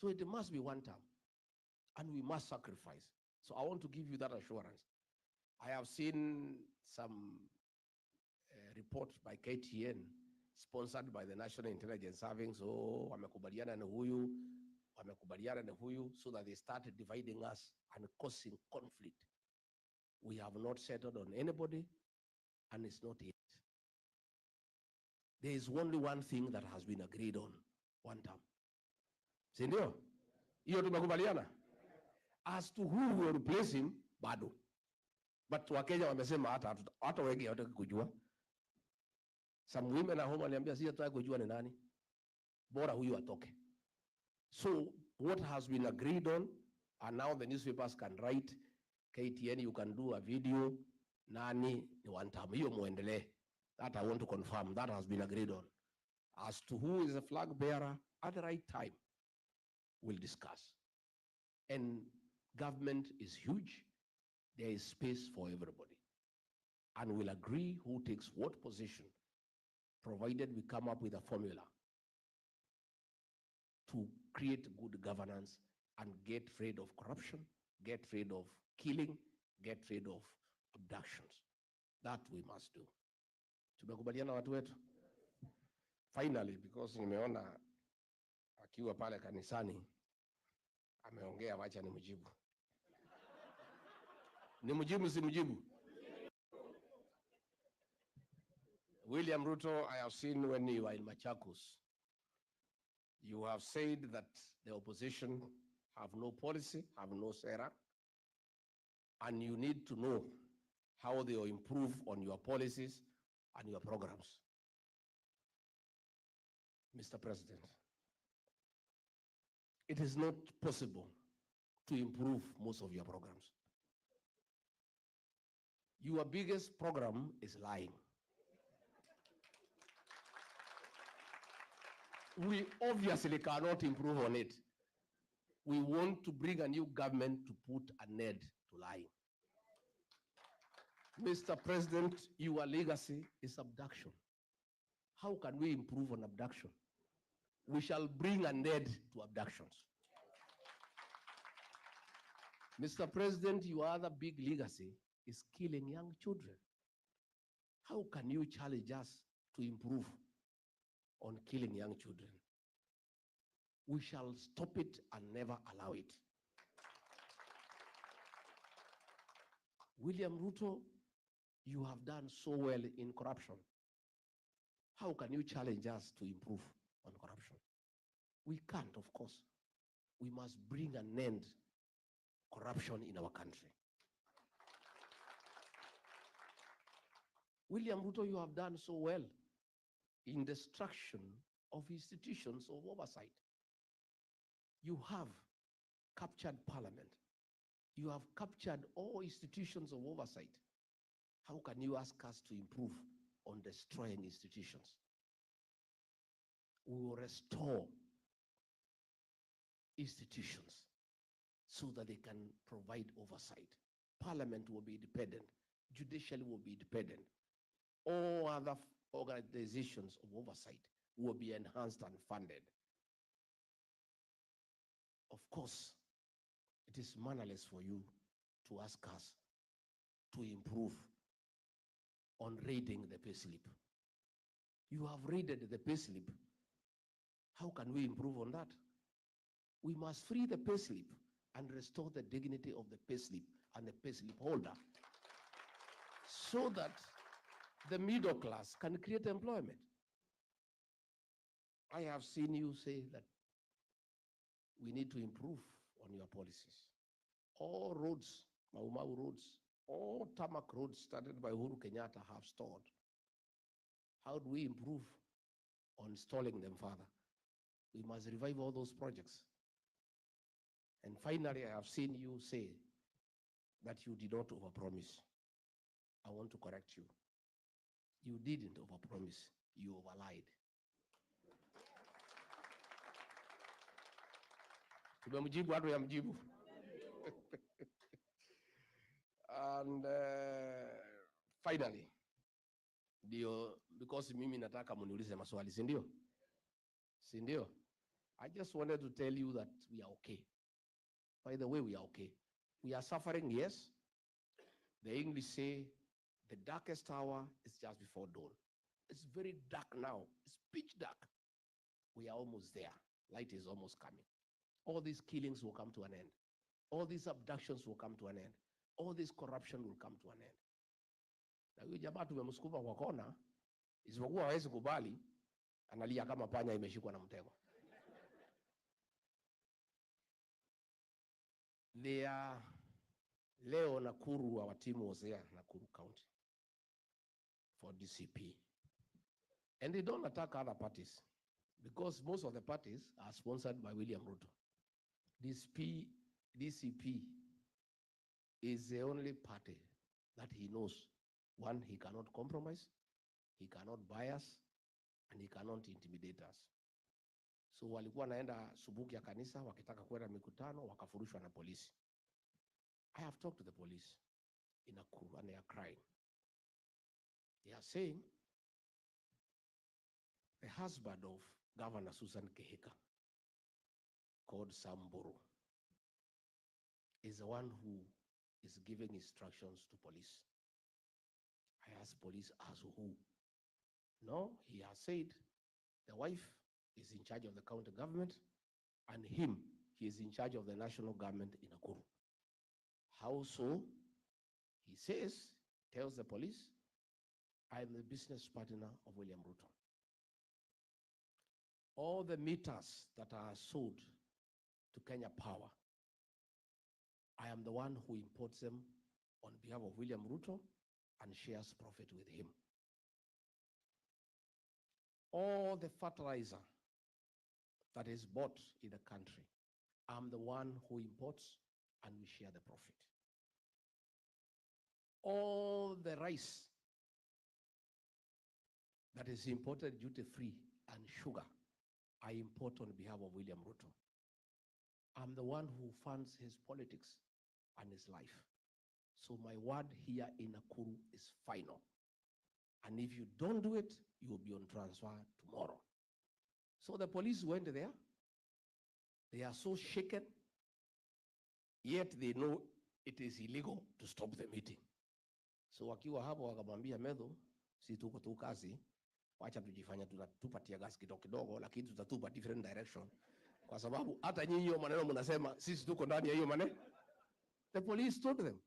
So it must be one term, and we must sacrifice. So I want to give you that assurance. I have seen some report by KTN, sponsored by the National Intelligence Service. So wamekubaliana na huyu, so that they started dividing us and causing conflict. We have not settled on anybody, and it's not yet. there is only one thing that has been agreed on, one term. Si ndio? Hiyo tumekubaliana? As to who will replace him, bado. But Wakenya wamesema hata wengi hawataki kujua. Some women at home waliambia si hataki kujua ni nani. Bora huyu atoke. So what has been agreed on, and now the newspapers can write, KTN, you can do a video, nani ni one term. Hiyo muendelee. That I want to confirm. That has been agreed on. As to who is a flag bearer, at the right time, we'll discuss. And government is huge. There is space for everybody. And we'll agree who takes what position, provided we come up with a formula to create good governance and get rid of corruption, get rid of killing, get rid of abductions. That we must do. Tumekubaliana watu wetu? Finally, because nimeona akiwa pale kanisani ameongea, wacha nimjibu. Nimjibu si mjibu? William Ruto, I have seen when you were in Machakos, you have said that the opposition have no policy, have no sera, and you need to know how they will improve on your policies and your programs. Mr. President, it is not possible to improve most of your programs. Your biggest program is lying. We obviously cannot improve on it. We want to bring a new government to put an end to lying. Mr. President, your legacy is abduction. How can we improve on abduction? We shall bring an end to abductions. Mr. President, your other big legacy is killing young children. How can you challenge us to improve on killing young children? We shall stop it and never allow it. William Ruto, you have done so well in corruption. How can you challenge us to improve on corruption? We can't, of course. We must bring an end to corruption in our country. William Ruto, you have done so well in destruction of institutions of oversight. You have captured parliament. You have captured all institutions of oversight. How can you ask us to improve on destroying institutions? We will restore institutions so that they can provide oversight. Parliament will be independent. Judiciary will be independent. All other organizations of oversight will be enhanced and funded. Of course, it is mannerless for you to ask us to improve on raiding the payslip. You have raided the payslip. How can we improve on that? We must free the payslip and restore the dignity of the payslip and the payslip holder so that the middle class can create employment. I have seen you say that we need to improve on your policies. All roads, Mau Mau roads, all tarmac roads started by Uhuru Kenyatta have stalled. How do we improve on stalling them further? We must revive all those projects. And finally, I have seen you say that you did not overpromise. I want to correct you. You didn't overpromise, you overlied. Tumemjibu watu ya mjibu. And finally, because mimi nataka muniulize maswali, si ndio? Si ndio? I just wanted to tell you that we are okay. By the way, we are okay. We are suffering, yes. The English say the darkest hour is just before dawn. It's very dark now. It's pitch dark. We are almost there. Light is almost coming. All these killings will come to an end. All these abductions will come to an end. All this corruption will come to an end. Na huyu jamaa tumemsukuma kwa kona, isipokuwa hawezi kubali, analia kama panya imeshikwa na mtego. Leo Nakuru, our team was there, Nakuru County, for DCP. And they don't attack other parties, because most of the parties are sponsored by William Ruto. DCP is the only party that he knows. One, he cannot compromise, he cannot bias, and he cannot intimidate us. So walikuwa naenda subuki ya kanisa, wakitaka kwenda mikutano, wakafurushwa na polisi. I have talked to the police in Nakuru and they are crying. They are saying the husband of Governor Susan Kehika, called Samburu, is the one who is giving instructions to police. I asked police, as who? No, he has said the wife is in charge of the county government, and him, he is in charge of the national government in Nakuru. How so? He says, tells the police, I am the business partner of William Ruto. All the meters that are sold to Kenya Power, I am the one who imports them on behalf of William Ruto and shares profit with him. All the fertilizer that is bought in the country, I'm the one who imports and we share the profit. All the rice that is imported duty-free and sugar, I import on behalf of William Ruto. I'm the one who funds his politics and his life. So my word here in Nakuru is final. And if you don't do it, you will be on transfer tomorrow. So the police went there. They are so shaken, yet they know it is illegal to stop the meeting. So wakiwa hapo wakamwambia Medho, si tuko tu kazi, wacha tujifanya tunatupatia gas kidogo kidogo, lakini tutatupa different direction. Kwa sababu hata nyinyi hiyo maneno mnasema sisi tuko ndani ya hiyo maneno. The police told them,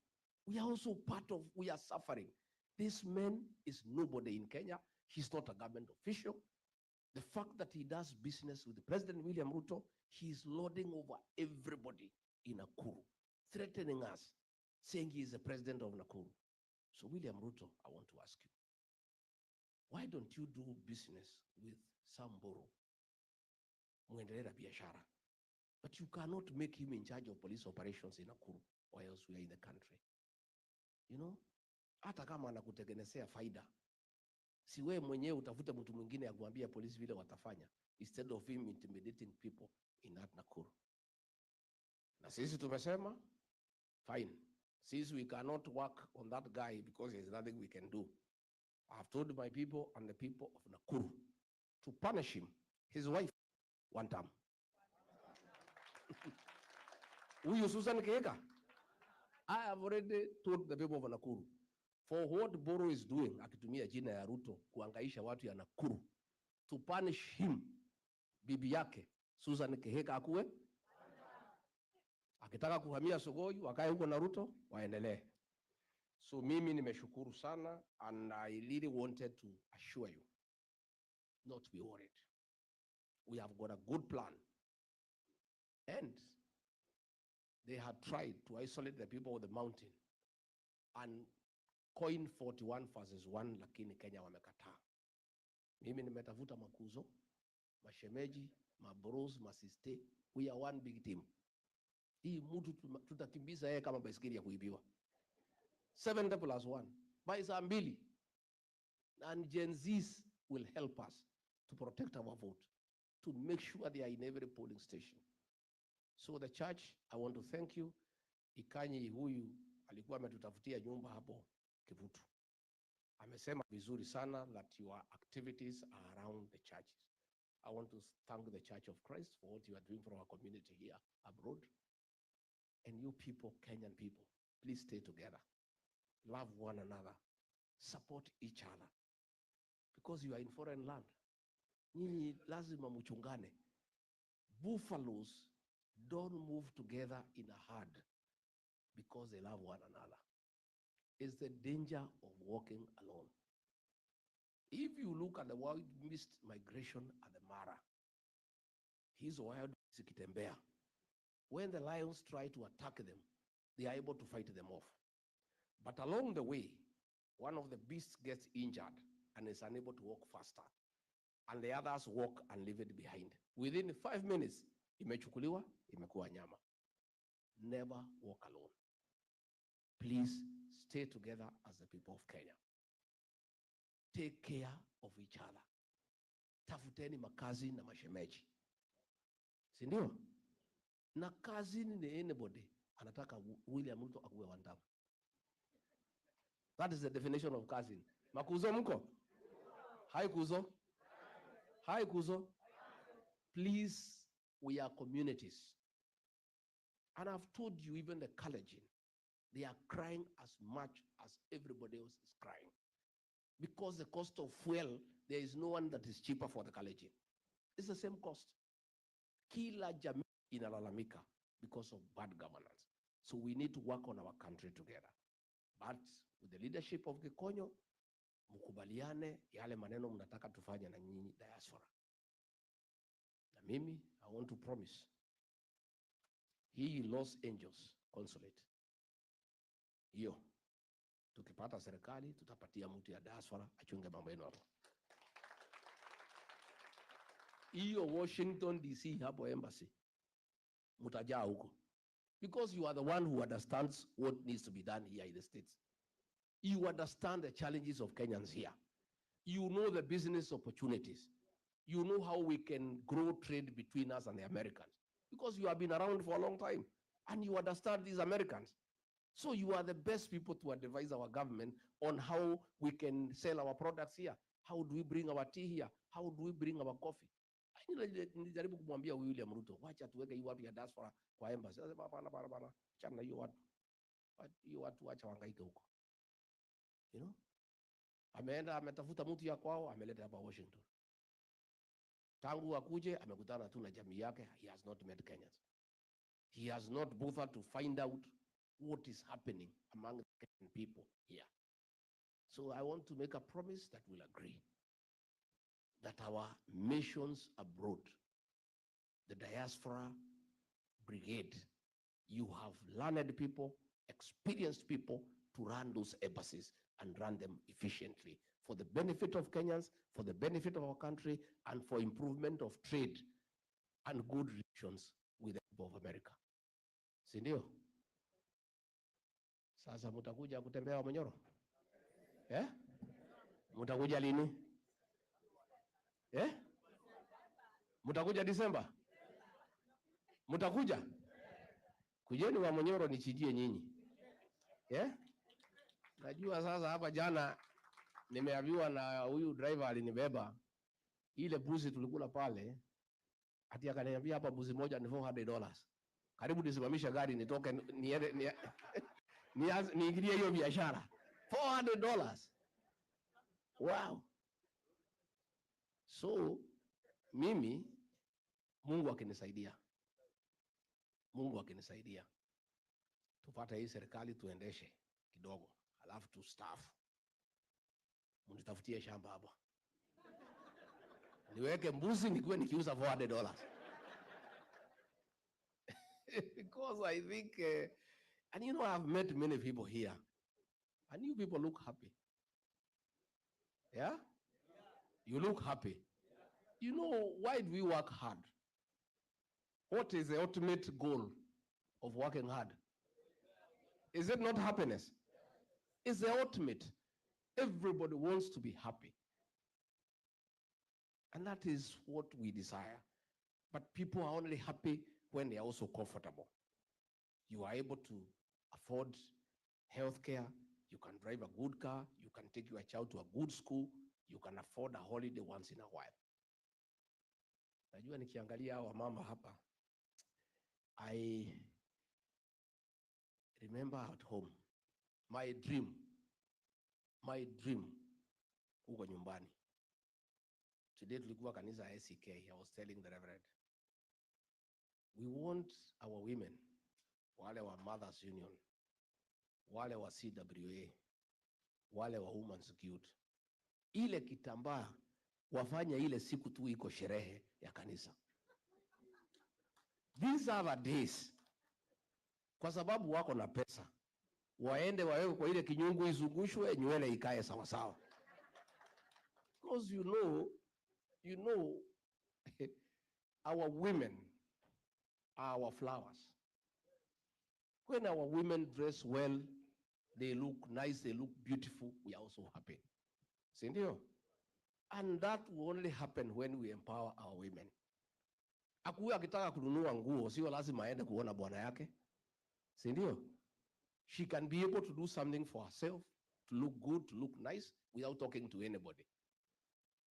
we are also part of, we are suffering. This man is nobody in Kenya. He's not a government official. The fact that he does business with President William Ruto, he is lording over everybody in Nakuru, threatening us, saying he is the president of Nakuru. So William Ruto, I want to ask you, why don't you do business with Samburu, muendelea biashara? But you cannot make him in charge of police operations in Nakuru, or else we are in the country. You know, hata kama anakutengenezea faida, si wewe mwenyewe utafute mtu mwingine akwambia polisi vile watafanya, instead of him intimidating people in that Nakuru. Na sisi tumesema, fine. Since we cannot work on that guy because there's nothing we can do, I have told my people and the people of Nakuru to punish him, his wife, one time. Huyu Susan Kehika, I have already told the people of Nakuru, for what Boro is doing, akitumia jina ya Ruto kuangaisha watu ya Nakuru, to punish him, bibi yake, Susan Kehika akuwe. Akitaka kuhamia Sogoi, wakae huko na Ruto, waendelee. So mimi nimeshukuru sana, and I really wanted to assure you, not be worried. We have got a good plan. And they had tried to isolate the people of the mountain and coin 41 versus 1, lakini Kenya wamekataa. Mimi nimetafuta makuzo, mashemeji, mabros, masiste, we are one big team. Hii mtu tutakimbiza yeye kama baisikeli ya kuibiwa. 7+1 by saa 2. And Gen Zs will help us to protect our vote, to make sure they are in every polling station. So the church, I want to thank you. Ikanyi huyu alikuwa ametutafutia nyumba hapo Kivutu. Amesema vizuri sana that your activities are around the churches. I want to thank the Church of Christ for what you are doing for our community here abroad. And you people, Kenyan people, please stay together. Love one another. Support each other. Because you are in foreign land. Nyinyi lazima mchungane. Buffaloes don't move together in a herd because they love one another. It's the danger of walking alone. If you look at the wild missed migration at the Mara, his wild zikitembea. When the lions try to attack them, they are able to fight them off. But along the way, one of the beasts gets injured and is unable to walk faster. And the others walk and leave it behind. Within 5 minutes, imechukuliwa, imekuwa nyama. Never walk alone. Please stay together as the people of Kenya. Take care of each other. Tafuteni makazi na mashemeji. Si ndio? Na kazi ni anybody anataka William Ruto akuwe wandamu. That is the definition of cousin. Makuzo mko? Hi kuzo. Hi kuzo. Please, we are communities. And I've told you, even the Kalenjin, they are crying as much as everybody else is crying. Because the cost of fuel, there is no one that is cheaper for the Kalenjin. It's the same cost. Kila jamii inalalamika because of bad governance. So we need to work on our country together. But with the leadership of Gikonyo, mkubaliane yale maneno mnataka tufanye na nyinyi diaspora. Na mimi, I want to promise, hii Los Angeles consulate, hiyo, tukipata serikali, tutapatia mtu ya diaspora, achunge mambo yenu hapo. Hiyo Washington DC hapo embassy, mutajaa huko. Because you are the one who understands what needs to be done here in the States. You understand the challenges of Kenyans here. You know the business opportunities. You know how we can grow trade between us and the Americans. Because you have been around for a long time and you understand these Americans. So you are the best people to advise our government on how we can sell our products here. How do we bring our tea here? How do we bring our coffee? Nijaribu kumwambia William Ruto, wacha tuweke hiyo watu ya diaspora kwa embassy. Sasa bana, chana hiyo watu. Hiyo watu wacha wangaike huko. You know? Ameenda ametafuta mtu ya kwao, ameleta hapa Washington. Tangu akuje amekutana tu na jamii yake, he has not met Kenyans. He has not bothered to find out what is happening among the Kenyan people here. So I want to make a promise that we'll agree that our missions abroad, the diaspora brigade, you have learned people, experienced people to run those embassies and run them efficiently for the benefit of Kenyans, for the benefit of our country, and for improvement of trade and good relations with the people of America. Si ndio? Sasa mutakuja kutembea Monyoro? Mutakuja lini? Mutakuja Disemba? Mutakuja? Kujeni wa Monyoro nichijie nyinyi. Najua sasa hapa jana nimeambiwa na huyu driver alinibeba ile buzi tulikula pale, ati akaniambia hapa buzi moja ni $400. Karibu nisimamisha gari nitoke niingilie hiyo biashara. $400. Wow. So mimi Mungu akinisaidia. Tupate hii serikali tuendeshe kidogo, alafu tu staff. Mnitafutie shamba hapa. Niweke mbuzi nikuwe nikiuza $400. Because I think, and you know, I've met many people here, and you people look happy. Yeah? You look happy. You know, why do we work hard? What is the ultimate goal of working hard? Is it not happiness? It's the ultimate. Everybody wants to be happy. And that is what we desire. But people are only happy when they are also comfortable. You are able to afford healthcare, you can drive a good car, you can take your child to a good school, you can afford a holiday once in a while. Najua nikiangalia hawa mama hapa, I remember at home, my dream, huko nyumbani. Today tulikuwa kanisa SCK, I was telling the Reverend, we want our women, wale wa Mothers Union, wale wa CWA, wale wa Women's Guild, ile kitambaa wafanya ile siku tu iko sherehe ya kanisa. These are the days. Kwa sababu wako na pesa, waende wawewe kwa ile kinyungu izungushwe, nywele ikae sawa sawa. Because you know, our women are our flowers. When our women dress well, they look nice, they look beautiful, we are also happy. Sindio? And that will only happen when we empower our women. Akuwe akitaka kununua nguo, sio lazima aende kuona bwana yake. Sindio? She can be able to do something for herself, to look good, to look nice, without talking to anybody.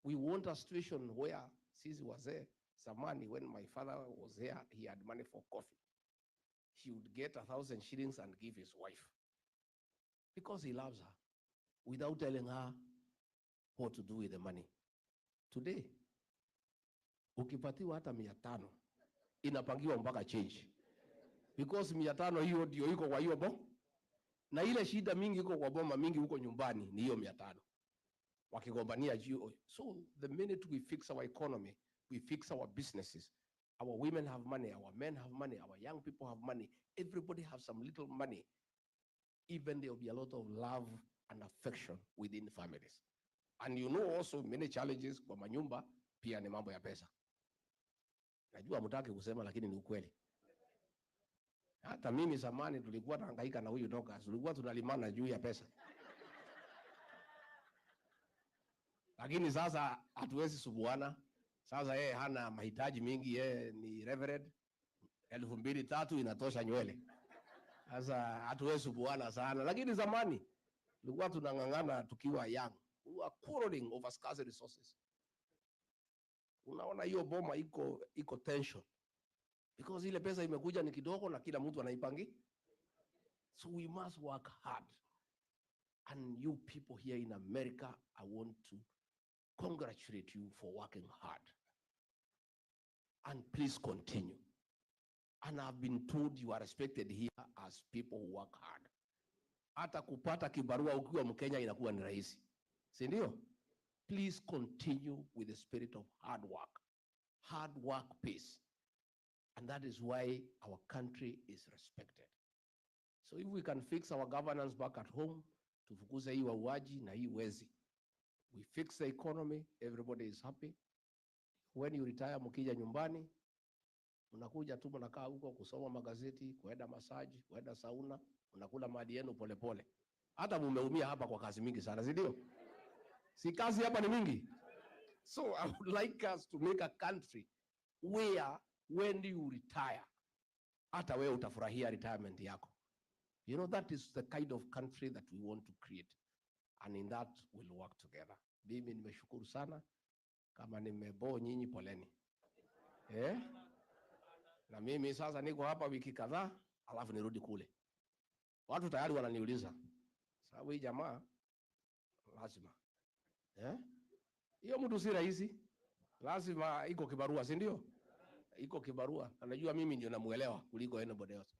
We want a situation where Sisi was there, Samani, when my father was there, he had money for coffee. He would get 1,000 shillings and give his wife. Because he loves her, without telling her what to do with the money. Today, ukipatiwa hata 500, inapangiwa mpaka change. Because 500 hiyo ndio iko kwa hiyo bo. Na ile shida mingi iko kwa boma mingi huko nyumbani ni hiyo 500. Wakigombania juu. So the minute we fix our economy, we fix our businesses, our women have money, our men have money, our young people have money, everybody has some little money, even there will be a lot of love and affection within families. And you know also many challenges kwa manyumba pia ni mambo ya pesa. Najua mtaki kusema lakini ni ukweli. Hata mimi zamani tulikuwa tunahangaika na huyu Dorcas, tulikuwa tunalimana juu ya pesa. Lakini sasa hatuwezi subuana. Sasa yeye hana mahitaji mingi, yeye ni reverend. 2,000-3,000 inatosha nywele. Sasa hatuwezi subuana sana. Lakini zamani tulikuwa tunangangana tukiwa young. We were quarreling over scarce resources. Unaona hiyo boma iko tension. Because ile pesa imekuja ni kidogo na kila mtu anaipangi. So we must work hard. And you people here in America, I want to congratulate you for working hard. And please continue. And I've been told you are respected here as people who work hard. Hata kupata kibarua ukiwa Mkenya inakuwa ni rahisi. Si ndio? Please continue with the spirit of hard work. Hard work pays. And that is why our country is respected. So if we can fix our governance back at home, tufukuze hii wauaji na hii wezi. We fix the economy, everybody is happy. When you retire mkija nyumbani, unakuja tu mnakaa huko kusoma magazeti, kuenda masaji, kuenda sauna, unakula mali yenu polepole. Hata mumeumia hapa kwa kazi mingi sana, si ndio? Si kazi hapa ni mingi. So I would like us to make a country where when you retire, hata wewe utafurahia retirement yako. You know, that is the kind of country that we want to create. And in that, we'll work together. Mimi nimeshukuru sana. Kama nimebo nyinyi poleni. Na mimi sasa niko hapa wiki kadhaa, alafu nirudi kule. Watu tayari wananiuliza. Sababu hii jamaa, lazima. Hiyo mtu si rahisi. Lazima iko kibarua, si ndio? Iko kibarua. Anajua mimi ndio namuelewa kuliko anybody else.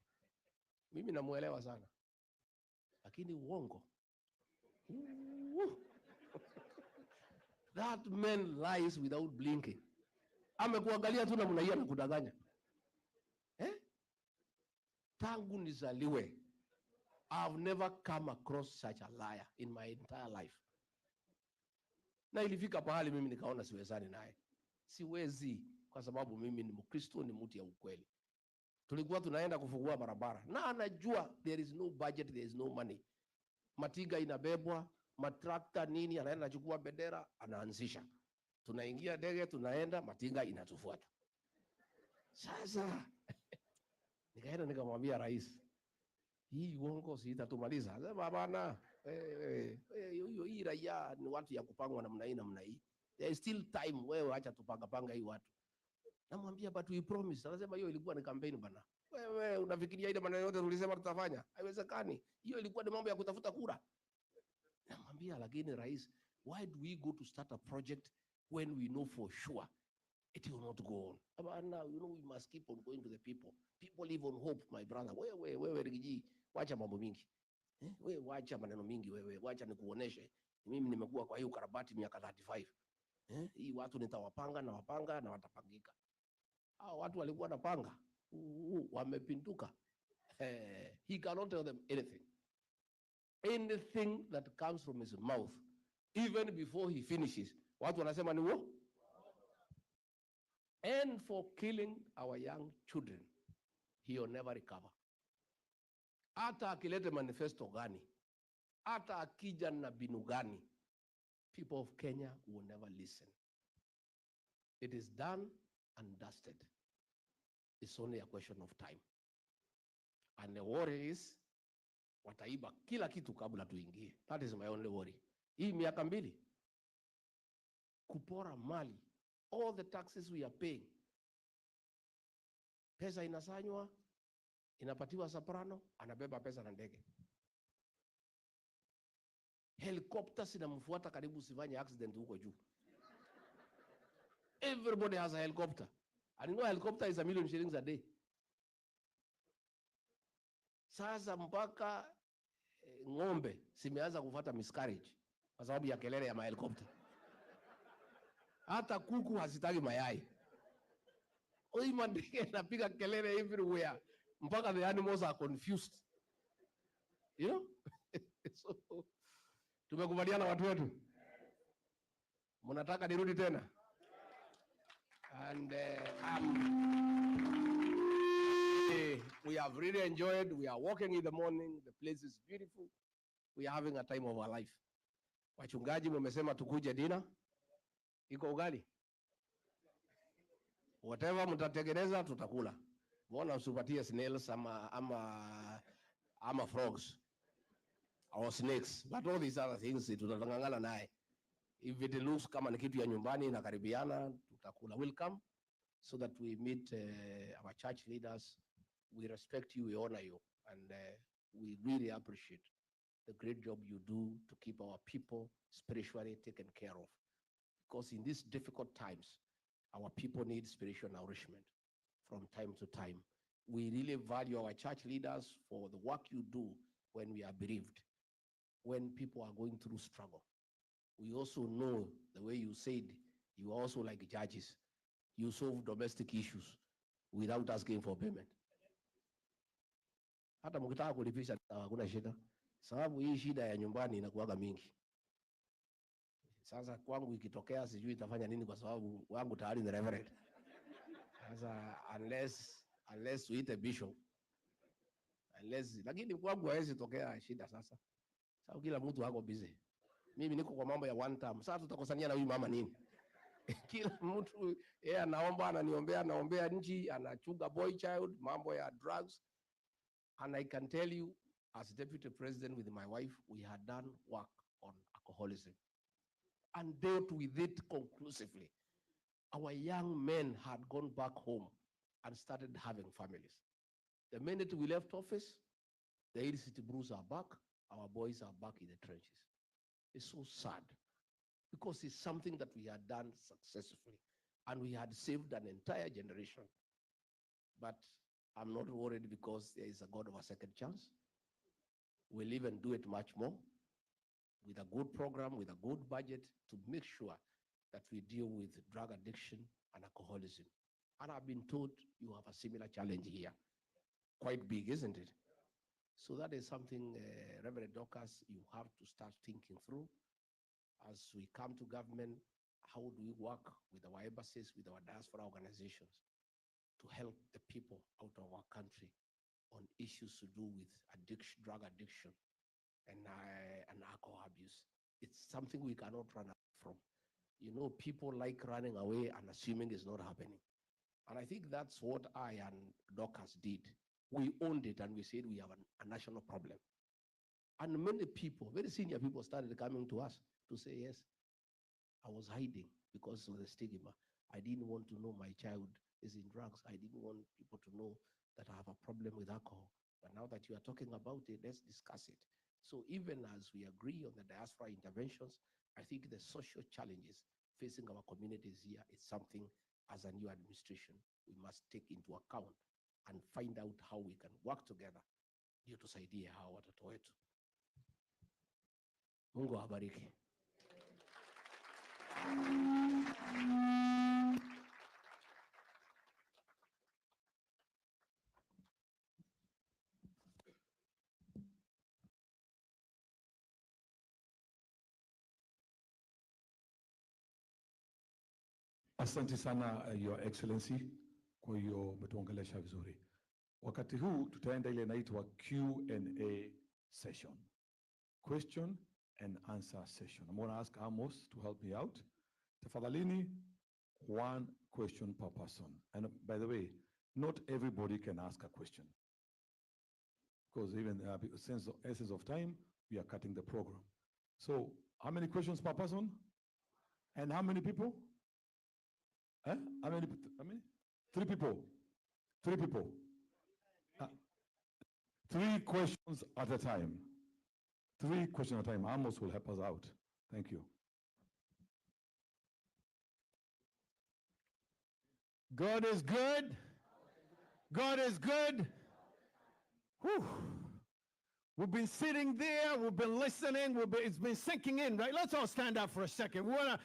Mimi namuelewa sana. Lakini uongo. That man lies without blinking. Amekuangalia tu namna hiyo na kudanganya. Tangu nizaliwe, I've never come across such a liar in my entire life. Na ilifika pahali mimi nikaona siwezani naye. Siwezi kwa sababu mimi ni Mkristo, ni mtu ya ukweli. Tulikuwa tunaenda kufungua barabara. Na anajua there is no budget, there is no money. Matiga inabebwa, matrakta nini, anaenda anachukua bendera, anaanzisha. Tunaingia ndege, tunaenda, matiga inatufuata. Sasa nikaenda nikamwambia rais, hii uongo si itatumaliza. Sema bana, hii raia ni watu ya kupangwa namna hii. There is still time, wewe acha tupanga hii watu. Namwambia but we promise. Anasema hiyo ilikuwa ni campaign bana. Wewe unafikiria ile maneno yote tulisema tutafanya? Haiwezekani. Hiyo ilikuwa ni mambo ya kutafuta kura. Namwambia lakini rais, why do we go to start a project when we know for sure it will not go on? Abana, you know, we must keep on going to the people. People live on hope, my brother. Wewe Rigiji, wacha mambo mingi. Wewe wacha maneno mingi wewe, wacha nikuoneshe Mimi nimekuwa kwa hii ukarabati miaka 35. Hii watu nitawapanga na wapanga na watapangika. Hao watu walikuwa napanga, wamepinduka. He cannot tell them anything. Anything that comes from his mouth, even before he finishes, watu wanasema ni wo. And for killing our young children, he will never recover. Hata akilete manifesto gani, hata akija na binu gani, people of Kenya will never listen. It is done and dusted. It's only a question of time. And the worry is, wataiba kila kitu kabla tuingie. That is my only worry. Hii miaka 2, kupora mali, all the taxes we are paying. Pesa inasanywa, inapatiwa Soprano, anabeba pesa na ndege. Helicopters inamfuata karibu usifanye accident huko juu. Everybody has a helicopter. And you know, a helicopter is 1 million shillings a day. Sasa mpaka ng'ombe simeanza kufuata miscarriage kwa sababu ya kelele ya helicopter. Hata kuku hazitaki mayai. Oi, mandege napiga kelele everywhere. Mpaka the animals are confused. You know? So, tumekubaliana watu wetu. Mnataka nirudi tena? And we have really enjoyed. We are walking in the morning. The place is beautiful. We are having a time of our life. Wachungaji mmesema tukuje dinner. Iko ugali? Whatever mtatengeneza tutakula. Mbona usipatie snails ama frogs or snakes? But all these other things tutatangangana naye. If it looks kama ni kitu ya nyumbani na karibiana, tutakula. Welcome, so that we meet our church leaders. We respect you, we honor you, and we really appreciate the great job you do to keep our people spiritually taken care of. Because in these difficult times, our people need spiritual nourishment from time to time. We really value our church leaders for the work you do when we are bereaved, when people are going through struggle. We also know the way you said, you also like judges. You solve domestic issues without asking for payment. Hata mkitaka kulipisha hakuna shida. Sababu hii shida ya nyumbani inakuwaga mingi. Sasa kwangu ikitokea sijui itafanya nini kwa sababu wangu tayari ni reverend. Sasa unless uite bishop. Lakini kwangu haiwezi tokea shida sasa. Sababu kila mtu wako busy. Mimi niko kwa mambo ya one time. Sasa tutakosania na huyu mama nini? Kila mtu yeye anaomba, ananiombea, anaombea nchi, anachunga boy child, mambo ya drugs. And I can tell you, as deputy president with my wife, we had done work on alcoholism and dealt with it conclusively. Our young men had gone back home and started having families. The minute we left office, the illicit brews are back, our boys are back in the trenches. It's so sad because it's something that we had done successfully and we had saved an entire generation. But I'm not worried because there is a God of a second chance. We'll even do it much more with a good program, with a good budget to make sure that we deal with drug addiction and alcoholism. And I've been told you have a similar challenge here. Quite big, isn't it? So that is something, Reverend Dorcas, you have to start thinking through. As we come to government, how do we work with our embassies, with our diaspora organizations to help the people out of our country on issues to do with addiction, drug addiction, and alcohol abuse? It's something we cannot run away from. You know, people like running away and assuming it's not happening. And I think that's what I and Dorcas did. We owned it and we said we have a national problem. And many people, very senior people, started coming to us to say, yes, I was hiding because of the stigma. I didn't want to know my child is in drugs. I didn't want people to know that I have a problem with alcohol. But now that you are talking about it, let's discuss it. So even as we agree on the diaspora interventions, I think the social challenges facing our communities here is something as a new administration we must take into account and find out how we can work together ndio tusaidie hawa watoto wetu. Mungu awabariki. Asante sana Your Excellency kwa hiyo umetuongelesha vizuri. Wakati huu tutaenda ile inaitwa Q&A session. Question and answer session. I'm going to ask Amos to help me out. Tafadhalini, one question per person. And by the way, not everybody can ask a question. Because even essence of time, we are cutting the program. So how many questions per person? And how many people? How many? 3 people. 3 people. 3 questions at a time. 3 questions at a time. Amos will help us out. Thank you. God is good. God is good. Whew. We've been sitting there. We've been listening. It's been sinking in, right? Let's all stand up for a second. We want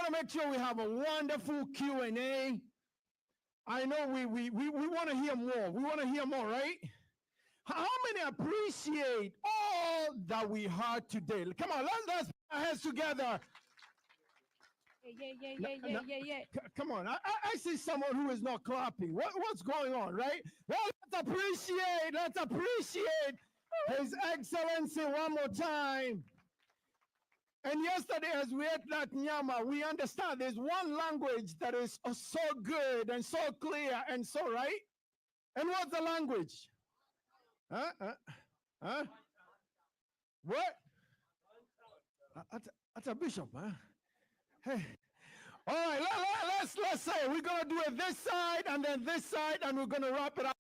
to make sure we have a wonderful Q&A. I know we want to hear more. We want to hear more, right? How many appreciate all that we heard today? Come on, let's put our hands together. Yeah. Come on, I see someone who is not clapping. What's going on, right? Well, let's appreciate His Excellency one more time. And yesterday, as we ate that nyama, we understand there's one language that is so good and so clear and so right. And what's the language? What? That's a bishop, huh? Hey. All right, let's say we're gonna do it this side and then this side, and we're gonna wrap it up.